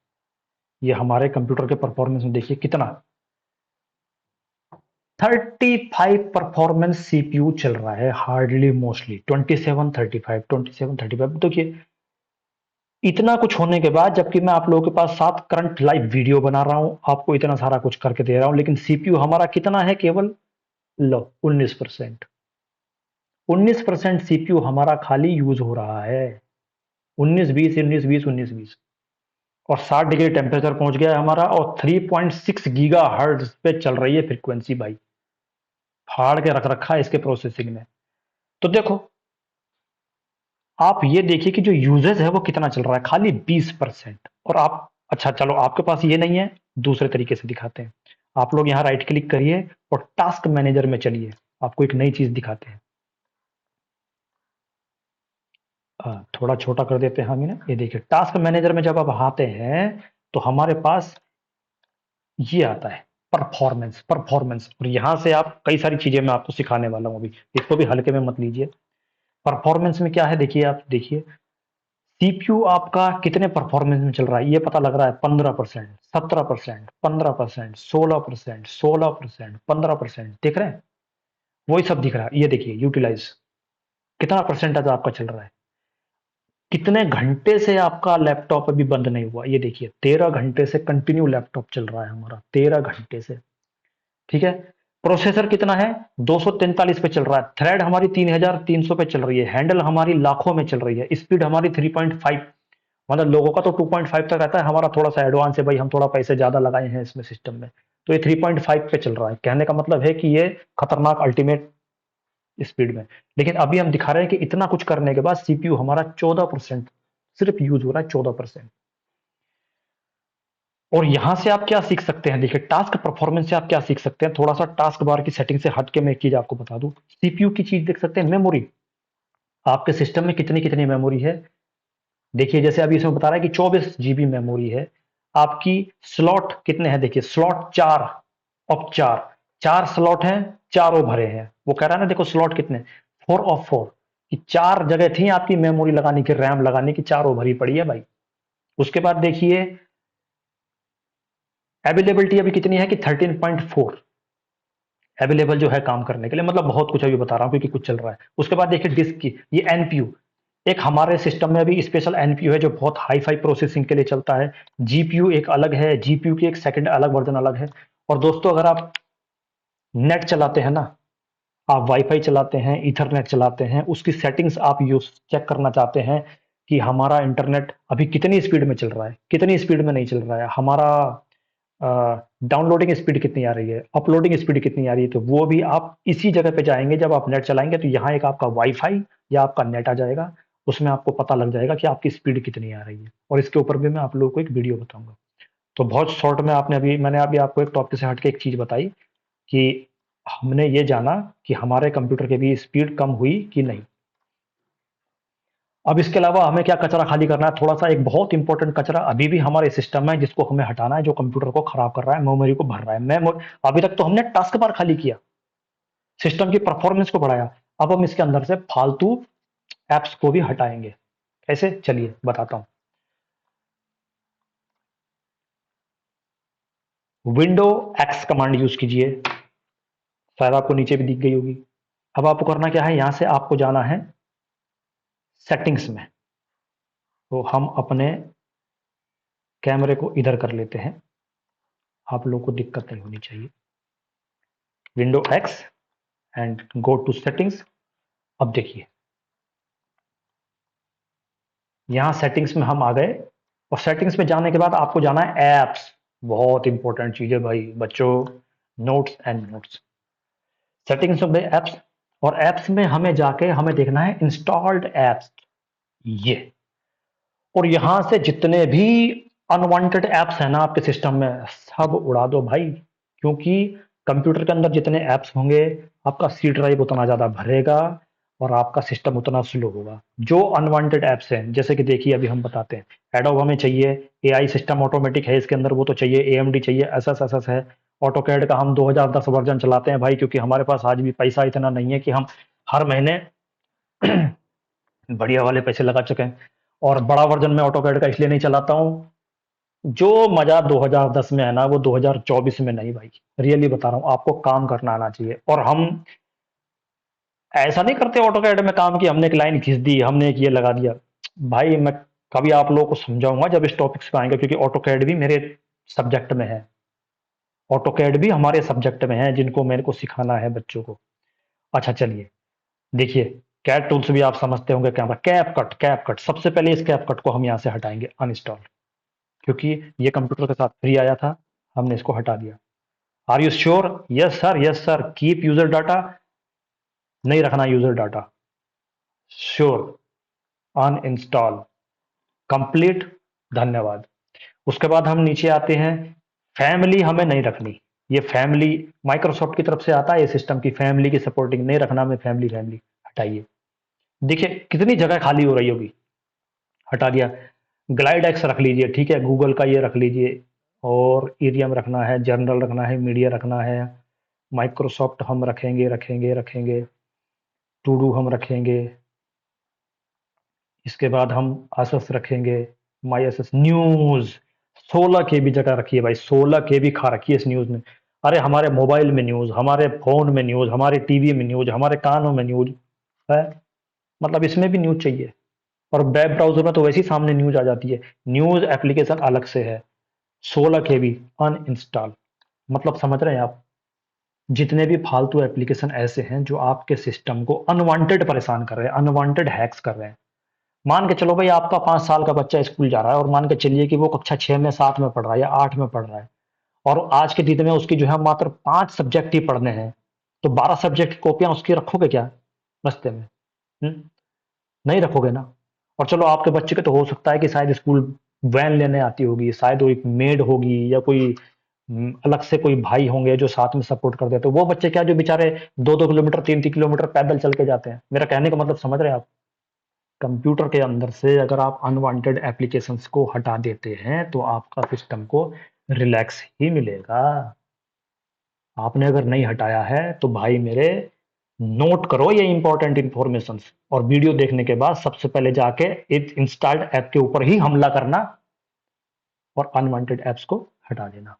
ये हमारे कंप्यूटर के परफॉर्मेंस में देखिए कितना, 35 परफॉर्मेंस सीपीयू चल रहा है, हार्डली मोस्टली 2735 देखिए। इतना कुछ होने के बाद, जबकि मैं आप लोगों के पास साथ करंट लाइव वीडियो बना रहा हूं, आपको इतना सारा कुछ करके दे रहा हूं, लेकिन सीपीयू हमारा कितना है, केवल लो 19%। 19% सीपीयू हमारा खाली यूज हो रहा है, 19 20 19 20 19 20। और 60 डिग्री टेम्परेचर पहुंच गया है हमारा, और 3.6 गीगा हर्ट्ज पे चल रही है फ्रीक्वेंसी भाई, फाड़ के रख रखा है इसके प्रोसेसिंग ने। तो देखो, आप ये देखिए कि जो यूजेज है वो कितना चल रहा है, खाली 20%। और आप, अच्छा चलो, आपके पास ये नहीं है, दूसरे तरीके से दिखाते हैं। आप लोग यहाँ राइट क्लिक करिए और टास्क मैनेजर में चलिए, आपको एक नई चीज दिखाते हैं। थोड़ा छोटा कर देते हैं हम इन्हें। ये देखिए, टास्क मैनेजर में जब आप आते हैं तो हमारे पास ये आता है परफॉर्मेंस, परफॉर्मेंस। और यहां से आप कई सारी चीजें मैं आपको सिखाने वाला हूं, अभी इसको भी हल्के में मत लीजिए। परफॉर्मेंस में क्या है, देखिए, आप देखिए सीपीयू आपका कितने परफॉर्मेंस में चल रहा है, ये पता लग रहा है 15%, 17%, 15%, 16%, 16%, 15%, देख रहे हैं, वही सब दिख रहा है। ये देखिए यूटिलाइज, कितना परसेंटेज आपका चल रहा है, कितने घंटे से आपका लैपटॉप अभी बंद नहीं हुआ। ये देखिए 13 घंटे से कंटिन्यू लैपटॉप चल रहा है हमारा, 13 घंटे से, ठीक है। प्रोसेसर कितना है, 243 पे चल रहा है, थ्रेड हमारी 3300 पे चल रही है, हैंडल हमारी लाखों में चल रही है, स्पीड हमारी 3.5, मतलब लोगों का तो 2.5 तक रहता है, हमारा थोड़ा सा एडवांस है भाई, हम थोड़ा पैसे ज्यादा लगाए हैं इसमें सिस्टम में। तो ये 3.5 पे चल रहा है। कहने का मतलब है कि ये खतरनाक अल्टीमेट स्पीड में। लेकिन अभी हम दिखा रहे हैं कि इतना कुछ करने के बाद सीपीयू हमारा 14% सिर्फ यूज हो रहा है, 14%। और यहां से आप क्या सीख सकते हैं, देखिए टास्क परफॉर्मेंस से आप क्या सीख सकते हैं। थोड़ा सा टास्क बार की सेटिंग से हट के मैं एक चीज आपको बता दूं, सीपीयू की चीज देख सकते हैं, मेमोरी। आपके सिस्टम में कितनी कितनी मेमोरी है, देखिए जैसे अभी इसमें बता रहा है कि 24 GB मेमोरी है। आपकी स्लॉट कितने हैं, देखिए स्लॉट 4 ऑफ 4, 4 स्लॉट हैं, चारों भरे हैं। वो कह रहा है ना, देखो स्लॉट कितने, 4 ऑफ 4, कि 4 जगह थी आपकी मेमोरी लगाने की, रैम लगाने की, चारों भरी पड़ी है भाई। उसके बाद देखिए अवेलेबिलिटी अभी कितनी है कि 13.4 अवेलेबल जो है काम करने के लिए, मतलब बहुत कुछ अभी बता रहा हूं क्योंकि कुछ चल रहा है। उसके बाद देखिए डिस्क की, ये एनपीयू, एक हमारे सिस्टम में अभी स्पेशल एनपीयू है जो बहुत हाई फाई प्रोसेसिंग के लिए चलता है। जीपीयू एक अलग है, जीपीयू की एक सेकंड अलग वर्जन अलग है। और दोस्तों अगर आप नेट चलाते हैं ना, आप वाईफाई चलाते हैं, ईथरनेट चलाते हैं, उसकी सेटिंग्स आप यूज चेक करना चाहते हैं कि हमारा इंटरनेट अभी कितनी स्पीड में चल रहा है, कितनी स्पीड में नहीं चल रहा है, हमारा डाउनलोडिंग स्पीड कितनी आ रही है, अपलोडिंग स्पीड कितनी आ रही है, तो वो भी आप इसी जगह पे जाएंगे। जब आप नेट चलाएंगे तो यहाँ एक आपका वाईफाई या आपका नेट आ जाएगा, उसमें आपको पता लग जाएगा कि आपकी स्पीड कितनी आ रही है। और इसके ऊपर भी मैं आप लोगों को एक वीडियो बताऊंगा। तो बहुत शॉर्ट में मैंने अभी आपको एक टॉपिक से हटके एक चीज बताई कि हमने ये जाना कि हमारे कंप्यूटर की भी स्पीड कम हुई कि नहीं। अब इसके अलावा हमें क्या कचरा खाली करना है, थोड़ा सा एक बहुत इंपॉर्टेंट कचरा अभी भी हमारे सिस्टम में जिसको हमें हटाना है, जो कंप्यूटर को खराब कर रहा है, मेमोरी को भर रहा है। अभी तक तो हमने टास्क बार खाली किया, सिस्टम की परफॉर्मेंस को बढ़ाया। अब हम इसके अंदर से फालतू एप्स को भी हटाएंगे। कैसे, चलिए बताता हूं। विंडो एक्स कमांड यूज कीजिए, शायद आपको नीचे भी दिख गई होगी। अब आपको करना क्या है, यहां से आपको जाना है सेटिंग्स में। तो हम अपने कैमरे को इधर कर लेते हैं, आप लोगों को दिक्कत नहीं होनी चाहिए। Window X and go to settings. अब देखिए यहां सेटिंग्स में हम आ गए, और सेटिंग्स में जाने के बाद आपको जाना है एप्स। बहुत इंपॉर्टेंट चीज है भाई बच्चों, नोट्स एंड नोट्स। सेटिंग्स में एप्स, और एप्स में हमें जाके हमें देखना है इंस्टॉल्ड एप्स, ये। और यहां से जितने भी अनवांटेड एप्स है ना आपके सिस्टम में, सब उड़ा दो भाई। क्योंकि कंप्यूटर के अंदर जितने एप्स होंगे, आपका सी ड्राइव उतना ज्यादा भरेगा और आपका सिस्टम उतना स्लो होगा। जो अनवांटेड एप्स हैं, जैसे कि देखिए अभी हम बताते हैं, एडोब हमें चाहिए, एआई सिस्टम ऑटोमेटिक है इसके अंदर, वो तो चाहिए, एएमडी चाहिए, एसएस एसएस है। ऑटोकैड का हम 2010 वर्जन चलाते हैं भाई, क्योंकि हमारे पास आज भी पैसा इतना नहीं है कि हम हर महीने बढ़िया वाले पैसे लगा चुके हैं। और बड़ा वर्जन में ऑटोकैड का इसलिए नहीं चलाता हूं, जो मजा 2010 में है ना, वो 2024 में नहीं भाई। रियली बता रहा हूं, आपको काम करना आना चाहिए। और हम ऐसा नहीं करते ऑटोकैड में काम की हमने एक लाइन खींच दी, हमने एक ये लगा दिया। भाई मैं कभी आप लोगों को समझाऊंगा जब इस टॉपिक्स पे आएंगे, क्योंकि ऑटोकैड भी मेरे सब्जेक्ट में है, ऑटोकैड भी हमारे सब्जेक्ट में है जिनको मेरे को सिखाना है बच्चों को। अच्छा चलिए देखिए, कैट टूल्स भी आप समझते होंगे क्या था, कैप कट, कैप कट। सबसे पहले इस कैप कट को हम यहाँ से हटाएंगे, अनइंस्टॉल, क्योंकि ये कंप्यूटर के साथ फ्री आया था, हमने इसको हटा दिया। Are you sure, yes sir, yes sir. Keep user data, नहीं रखना user data, sure, uninstall, complete, धन्यवाद। उसके बाद हम नीचे आते हैं, फैमिली हमें नहीं रखनी, ये फैमिली माइक्रोसॉफ्ट की तरफ से आता है, ये सिस्टम की फैमिली की सपोर्टिंग नहीं रखना, में फैमिली फैमिली हटाइए। देखिए कितनी जगह खाली हो रही होगी, हटा दिया। ग्लाइड एक्स रख लीजिए, ठीक है, गूगल का ये रख लीजिए। और ईरियम रखना है, जर्नल रखना है, मीडिया रखना है, माइक्रोसॉफ्ट हम रखेंगे रखेंगे रखेंगे, टू डू हम रखेंगे। इसके बाद हम एसएस रखेंगे, माई एसएस न्यूज। 16 KB जगह रखिए भाई, 16 KB खा रखी है इस न्यूज ने। अरे हमारे मोबाइल में न्यूज, हमारे फोन में न्यूज, हमारे टीवी में न्यूज, हमारे कानों में न्यूज है, मतलब इसमें भी न्यूज चाहिए। और वेब ब्राउजर में तो वैसे ही सामने न्यूज आ जाती है, न्यूज एप्लीकेशन अलग से है। 16 KB अनइंस्टॉल, मतलब समझ रहे हैं आप, जितने भी फालतू एप्लीकेशन ऐसे हैं जो आपके सिस्टम को अनवांटेड परेशान कर रहे हैं, अनवांटेड हैक्स कर रहे हैं। मान के चलो भाई आपका 5 साल का बच्चा स्कूल जा रहा है, और मान के चलिए कि वो कक्षा 6 में, 7 में पढ़ रहा है या 8 में पढ़ रहा है, और आज के दिन में उसकी जो है मात्र 5 सब्जेक्ट ही पढ़ने हैं, तो 12 सब्जेक्ट की कॉपियाँ उसकी रखोगे क्या बस्ते में? हुँ? नहीं रखोगे ना। और चलो आपके बच्चे के तो हो सकता है कि शायद स्कूल वैन लेने आती होगी, शायद वो एक मेड होगी या कोई अलग से कोई भाई होंगे जो साथ में सपोर्ट कर देते, वो बच्चे क्या जो बेचारे 2-2 किलोमीटर 3-3 किलोमीटर पैदल चल के जाते हैं। मेरा कहने का मतलब समझ रहे हैं आप? कंप्यूटर के अंदर से अगर आप अनवांटेड एप्लीकेशंस को हटा देते हैं तो आपका सिस्टम को रिलैक्स ही मिलेगा। आपने अगर नहीं हटाया है तो भाई मेरे नोट करो ये इंपॉर्टेंट इंफॉर्मेशंस, और वीडियो देखने के बाद सबसे पहले जाके इस इंस्टॉल्ड ऐप के ऊपर ही हमला करना और अनवांटेड ऐप्स को हटा देना।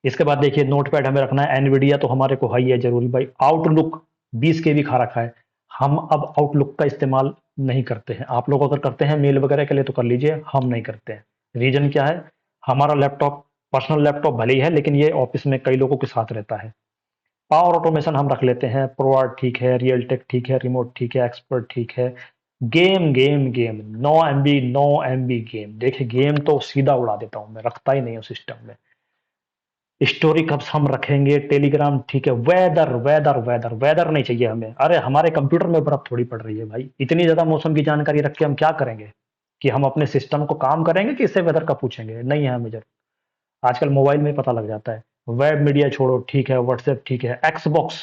इसके बाद देखिए नोटपैड हमें रखना है, एनवीडिया तो हमारे को है ही है जरूरी भाई। आउटलुक 20 के भी खा रखा है, हम अब आउटलुक का इस्तेमाल नहीं करते हैं। आप लोग अगर करते हैं मेल वगैरह के लिए तो कर लीजिए, हम नहीं करते हैं। रीजन क्या है? हमारा लैपटॉप पर्सनल लैपटॉप भले ही है लेकिन ये ऑफिस में कई लोगों के साथ रहता है। पावर ऑटोमेशन हम रख लेते हैं, प्रोआर्ट ठीक है, रियल टेक ठीक है, रिमोट ठीक है, एक्सपर्ट ठीक है। Game game game 9 MB 9 MB game, देखिए गेम तो सीधा उड़ा देता हूं मैं, रखता ही नहीं हूँ सिस्टम में। स्टोरी कब्स हम रखेंगे, टेलीग्राम ठीक है। वेदर वेदर वेदर वेदर नहीं चाहिए हमें। अरे हमारे कंप्यूटर में बर्फ थोड़ी पड़ रही है भाई, इतनी ज्यादा मौसम की जानकारी रख के हम क्या करेंगे? कि हम अपने सिस्टम को काम करेंगे कि इससे वेदर का पूछेंगे? नहीं है हमें जरूरत। आजकल मोबाइल में ही पता लग जाता है। वेब मीडिया छोड़ो ठीक है, व्हाट्सएप ठीक है, एक्सबॉक्स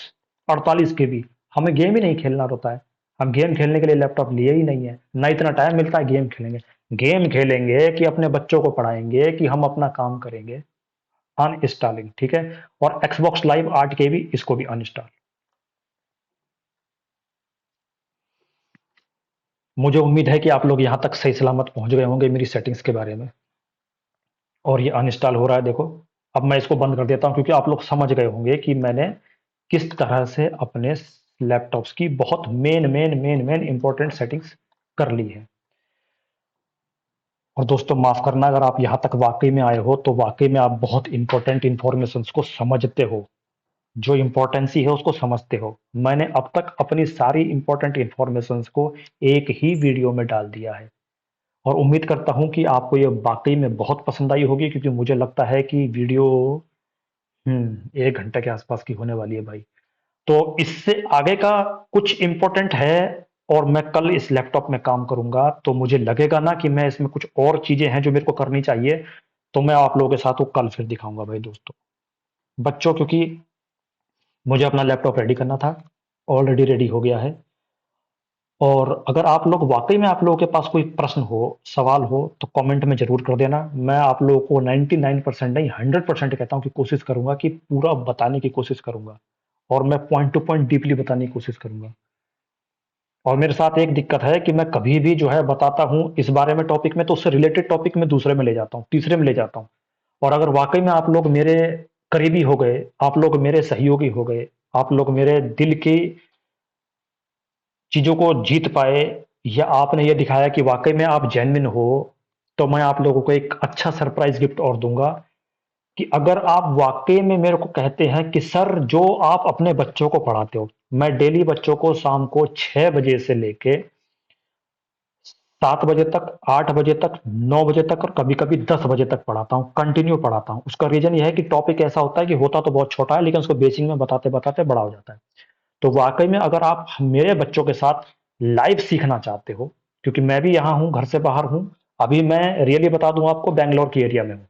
48 KB, हमें गेम ही नहीं खेलना होता है। हम गेम खेलने के लिए लैपटॉप लिए ही नहीं है, ना इतना टाइम मिलता है गेम खेलेंगे। गेम खेलेंगे कि अपने बच्चों को पढ़ाएंगे कि हम अपना काम करेंगे? अनइंस्टॉलिंग ठीक है। और एक्सबॉक्स लाइव 8 KB, इसको भी अनइंस्टॉल। मुझे उम्मीद है कि आप लोग यहाँ तक सही सलामत पहुंच गए होंगे मेरी सेटिंग्स के बारे में। और ये अनइंस्टॉल हो रहा है देखो। अब मैं इसको बंद कर देता हूँ क्योंकि आप लोग समझ गए होंगे कि मैंने किस तरह से अपने लैपटॉप्स की बहुत main main main main important settings कर ली है। और दोस्तों माफ करना अगर आप यहाँ तक वाकई में आए हो तो वाकई में आप बहुत इंपॉर्टेंट इंफॉर्मेशन को समझते हो, जो इम्पोर्टेंसी है उसको समझते हो। मैंने अब तक अपनी सारी इंपॉर्टेंट इंफॉर्मेशंस को एक ही वीडियो में डाल दिया है, और उम्मीद करता हूं कि आपको ये वाकई में बहुत पसंद आई होगी, क्योंकि मुझे लगता है कि वीडियो 1 घंटे के आसपास की होने वाली है भाई। तो इससे आगे का कुछ इंपॉर्टेंट है, और मैं कल इस लैपटॉप में काम करूंगा तो मुझे लगेगा ना कि मैं इसमें कुछ और चीजें हैं जो मेरे को करनी चाहिए, तो मैं आप लोगों के साथ वो कल फिर दिखाऊंगा भाई दोस्तों। बच्चों क्योंकि मुझे अपना लैपटॉप रेडी करना था, ऑलरेडी रेडी हो गया है। और अगर आप लोग वाकई में आप लोगों के पास कोई प्रश्न हो, सवाल हो, तो कमेंट में जरूर कर देना। मैं आप लोगों को 99% नहीं 100% कहता हूँ कि कोशिश करूंगा कि पूरा बताने की कोशिश करूंगा, और मैं पॉइंट टू पॉइंट डीपली बताने की कोशिश करूंगा। और मेरे साथ एक दिक्कत है कि मैं कभी भी जो है बताता हूँ इस बारे में टॉपिक में, तो उससे रिलेटेड टॉपिक में दूसरे में ले जाता हूँ, तीसरे में ले जाता हूँ। और अगर वाकई में आप लोग मेरे करीबी हो गए, आप लोग मेरे सहयोगी हो गए, आप लोग मेरे दिल की चीज़ों को जीत पाए, या आपने ये दिखाया कि वाक़ई में आप जेन्युइन हो, तो मैं आप लोगों को एक अच्छा सरप्राइज़ गिफ्ट और दूँगा। कि अगर आप वाक़ई में मेरे को कहते हैं कि सर जो आप अपने बच्चों को पढ़ाते हो, मैं डेली बच्चों को शाम को 6 बजे से लेके 7 बजे तक, 8 बजे तक, 9 बजे तक और कभी-कभी 10 बजे तक पढ़ाता हूँ, कंटिन्यू पढ़ाता हूँ। उसका रीज़न ये है कि टॉपिक ऐसा होता है कि होता तो बहुत छोटा है लेकिन उसको बेसिक में बताते-बताते बड़ा हो जाता है। तो वाक़ई में अगर आप मेरे बच्चों के साथ लाइव सीखना चाहते हो, क्योंकि मैं भी यहाँ हूँ, घर से बाहर हूँ, अभी मैं रियली बता दूँ आपको बैंगलोर की एरिया में हूँ,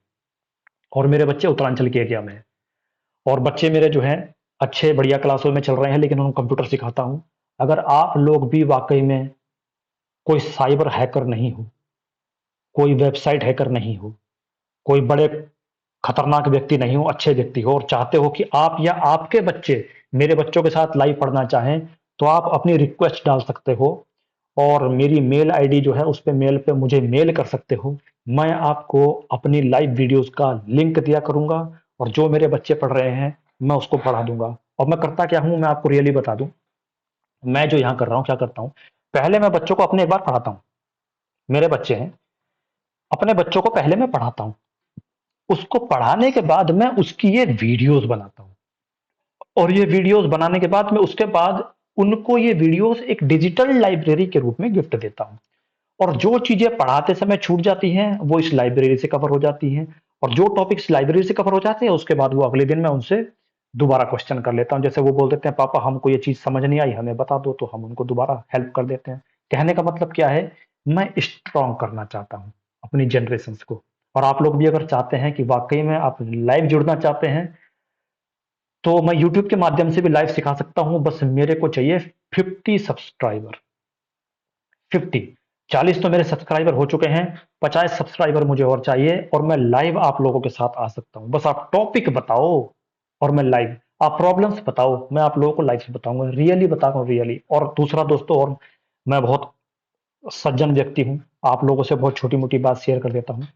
और मेरे बच्चे उत्तरांचल के एरिया में हैं। और बच्चे मेरे जो हैं अच्छे बढ़िया क्लासों में चल रहे हैं, लेकिन उनको कंप्यूटर सिखाता हूँ। अगर आप लोग भी वाक़ई में कोई साइबर हैकर नहीं हो, कोई वेबसाइट हैकर नहीं हो, कोई बड़े खतरनाक व्यक्ति नहीं हो, अच्छे व्यक्ति हो, और चाहते हो कि आप या आपके बच्चे मेरे बच्चों के साथ लाइव पढ़ना चाहें, तो आप अपनी रिक्वेस्ट डाल सकते हो, और मेरी मेल आईडी जो है उस पे मेल पे मुझे मेल कर सकते हो। मैं आपको अपनी लाइव वीडियोस का लिंक दिया करूंगा, और जो मेरे बच्चे पढ़ रहे हैं मैं उसको पढ़ा दूंगा। और मैं करता क्या हूं मैं आपको रियली बता दूं, मैं जो यहाँ कर रहा हूँ क्या करता हूँ, पहले मैं बच्चों को अपने एक बार पढ़ाता हूँ, मेरे बच्चे हैं, अपने बच्चों को पहले मैं पढ़ाता हूँ, उसको पढ़ाने के बाद मैं उसकी ये वीडियोस बनाता हूँ, और ये वीडियोस बनाने के बाद मैं उसके बाद उनको ये वीडियोस एक डिजिटल लाइब्रेरी के रूप में गिफ्ट देता हूँ। और जो चीजें पढ़ाते समय छूट जाती हैं वो इस लाइब्रेरी से कवर हो जाती हैं, और जो टॉपिक्स लाइब्रेरी से कवर हो जाते हैं उसके बाद वो अगले दिन मैं उनसे दोबारा क्वेश्चन कर लेता हूँ। जैसे वो बोल देते हैं पापा हमको ये चीज़ समझ नहीं आई हमें बता दो, तो हम उनको दोबारा हेल्प कर देते हैं। कहने का मतलब क्या है, मैं स्ट्रॉन्ग करना चाहता हूँ अपनी जनरेशन्स को। और आप लोग भी अगर चाहते हैं कि वाक़ई में आप लाइव जुड़ना चाहते हैं, तो मैं यूट्यूब के माध्यम से भी लाइव सिखा सकता हूँ। बस मेरे को चाहिए 50 सब्सक्राइबर। 50, 40 तो मेरे सब्सक्राइबर हो चुके हैं, 50 सब्सक्राइबर मुझे और चाहिए और मैं लाइव आप लोगों के साथ आ सकता हूँ। बस आप टॉपिक बताओ और मैं लाइव, आप प्रॉब्लम्स बताओ, मैं आप लोगों को लाइव से बताऊंगा, रियली बताऊंगा, रियली। और दूसरा दोस्तों, और मैं बहुत सज्जन व्यक्ति हूँ, आप लोगों से बहुत छोटी-मोटी बात शेयर कर देता हूँ।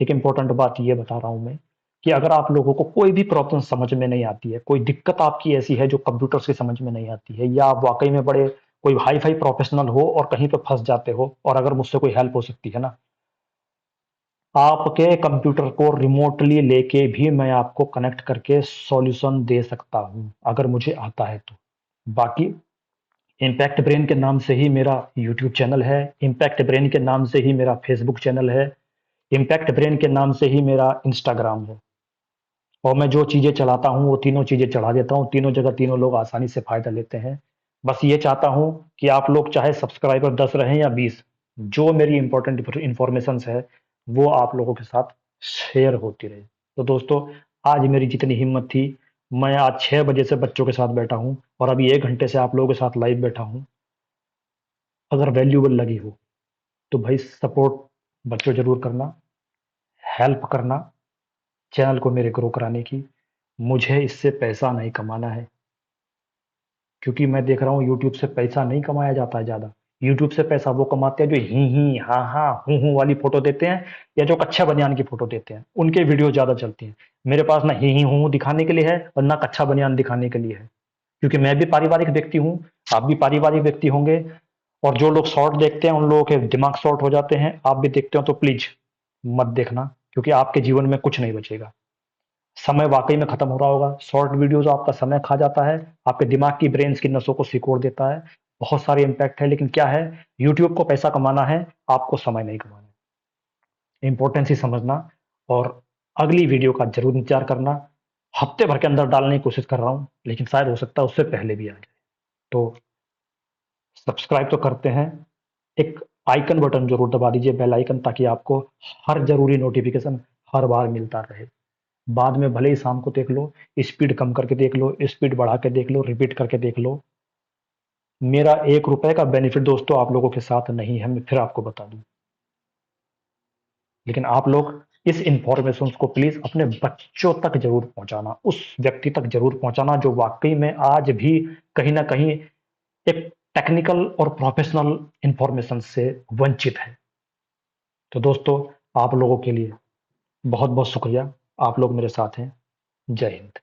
एक इम्पोर्टेंट बात ये बता रहा हूँ मैं, कि अगर आप लोगों को कोई भी प्रॉब्लम समझ में नहीं आती है, कोई दिक्कत आपकी ऐसी है जो कंप्यूटर से समझ में नहीं आती है, या आप वाक़ई में बड़े कोई हाई-फाई प्रोफ़ेशनल हो और कहीं पे फँस जाते हो और अगर मुझसे कोई हेल्प हो सकती है ना, आपके कंप्यूटर को रिमोटली लेके भी मैं आपको कनेक्ट करके सॉल्यूशन दे सकता हूँ, अगर मुझे आता है तो। बाकी इम्पैक्ट ब्रेन के नाम से ही मेरा यूट्यूब चैनल है, इम्पैक्ट ब्रेन के नाम से ही मेरा फेसबुक चैनल है, इम्पैक्ट ब्रेन के नाम से ही मेरा इंस्टाग्राम है। और मैं जो चीज़ें चलाता हूँ वो तीनों चीज़ें चढ़ा देता हूँ, तीनों जगह तीनों लोग आसानी से फ़ायदा लेते हैं। बस ये चाहता हूँ कि आप लोग चाहे सब्सक्राइबर 10 रहें या 20, जो मेरी इम्पोर्टेंट इन्फॉर्मेशंस है वो आप लोगों के साथ शेयर होती रहे। तो दोस्तों, आज मेरी जितनी हिम्मत थी, मैं आज 6 बजे से बच्चों के साथ बैठा हूँ और अभी 1 घंटे से आप लोगों के साथ लाइव बैठा हूँ। अगर वैल्यूएबल लगी हो तो भाई सपोर्ट बच्चों ज़रूर करना, हेल्प करना चैनल को मेरे ग्रो कराने की। मुझे इससे पैसा नहीं कमाना है, क्योंकि मैं देख रहा हूँ यूट्यूब से पैसा नहीं कमाया जाता है ज़्यादा। यूट्यूब से पैसा वो कमाते हैं जो ही, हाँ, हाँ, हूँ वाली फ़ोटो देते हैं, या जो कच्छा बनियान की फ़ोटो देते हैं, उनके वीडियो ज़्यादा चलती हैं। मेरे पास ना ही, हूँ दिखाने के लिए है और ना कच्छा बनियान दिखाने के लिए है, क्योंकि मैं भी पारिवारिक व्यक्ति हूँ, आप भी पारिवारिक व्यक्ति होंगे। और जो लोग शॉर्ट देखते हैं उन लोगों के दिमाग शॉर्ट हो जाते हैं। आप भी देखते हो तो प्लीज़ मत देखना, क्योंकि आपके जीवन में कुछ नहीं बचेगा। समय वाक़ई में ख़त्म हो रहा होगा। शॉर्ट वीडियोज़ आपका समय खा जाता है, आपके दिमाग की ब्रेन्स की नसों को सिकोड़ देता है। बहुत सारे इम्पैक्ट है, लेकिन क्या है, यूट्यूब को पैसा कमाना है, आपको समय नहीं कमाना है। इम्पोर्टेंस ही समझना और अगली वीडियो का ज़रूर इंतज़ार करना। हफ़्ते भर के अंदर डालने की कोशिश कर रहा हूँ, लेकिन शायद हो सकता है उससे पहले भी आ जाए। तो सब्सक्राइब तो करते हैं, एक आइकन बटन ज़रूर दबा दीजिए, बेल आइकन, ताकि आपको हर ज़रूरी नोटिफ़िकेशन हर बार मिलता रहे। बाद में भले ही शाम को देख लो, स्पीड कम करके देख लो, स्पीड बढ़ा के देख लो, रिपीट करके देख लो। मेरा ₹1 का बेनिफिट दोस्तों आप लोगों के साथ नहीं है, मैं फिर आपको बता दूँ। लेकिन आप लोग इस इन्फॉर्मेशंस को प्लीज़ अपने बच्चों तक ज़रूर पहुँचाना, उस व्यक्ति तक ज़रूर पहुँचाना जो वाक़ई में आज भी कहीं न कहीं एक टेक्निकल और प्रोफ़ेशनल इन्फॉर्मेशन से वंचित है। तो दोस्तों, आप लोगों के लिए बहुत-बहुत शुक्रिया, आप लोग मेरे साथ हैं। जय हिंद।